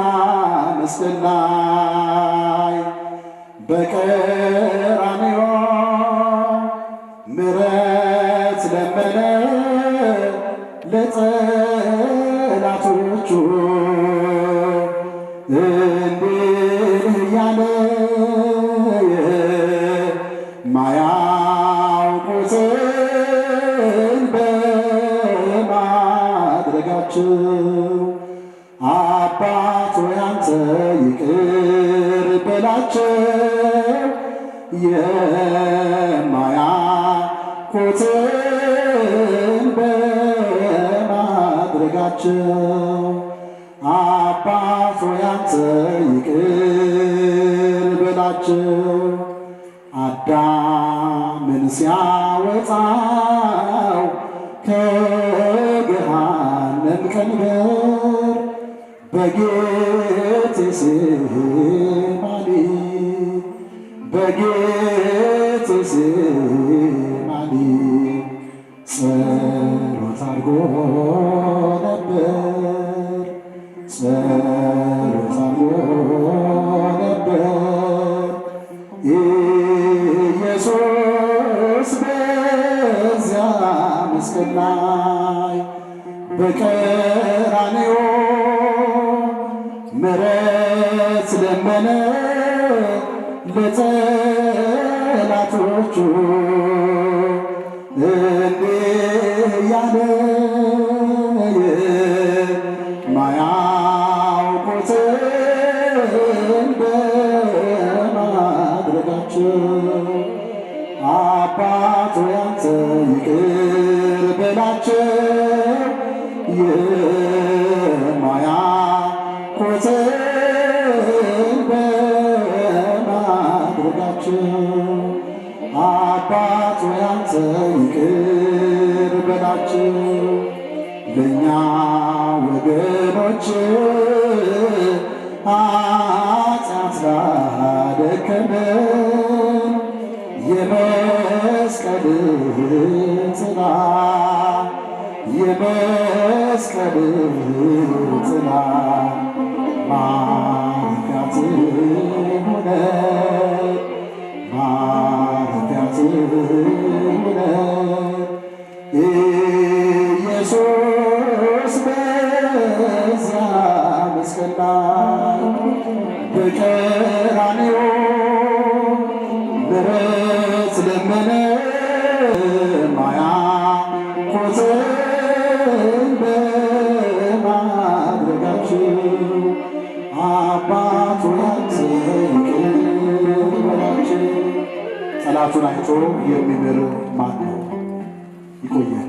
መስቀል ላይ በቀራንዮ ምሕረት ለመነ ለጠላቶቹ እንዲህ እያለ ማያውቁትን በማድረጋቸው አባት ሆይ አንተ ይቅር በላቸው፣ የማያውቁትን በማድረጋቸው አባት ሆይ አንተ ይቅር በላቸው። አዳምን ሲያወጣው ከገሃነም ቀንበር በጌቴሴማኒ ጸሎት አድርጎ ነበር፣ ጸሎት አድርጎ ነበር። ኢየሱስ በዚያ መስቀል ላይ በቀራንዮ ምሕረት ለመነ ለጠላቶቹ እንዲህ እያለ የማያውቁትን በማድረጋቸው አባት ሆይ አንተ ይቅር በላቸው፣ የማያውቁትን በማድረጋቸው አባት ሆይ አንተ ይቅር በላቸው። ለእኛ ወገኖች ኃጢአት ላደከመን የመስቀልህ ጥላ ማረፊያ ትሁነን፣ ማረፊያ ትሁነን። ኢየሱስ በዚያ መስቀል ላይ በቀራንዮ ምሕረት ለመነ ማያውቁትን በማድረጋቸው አባት ሆይ አንተ ይቅር በላቸው። ጠላቱን አይቶ የሚምር ማን ነው? ይቆያል።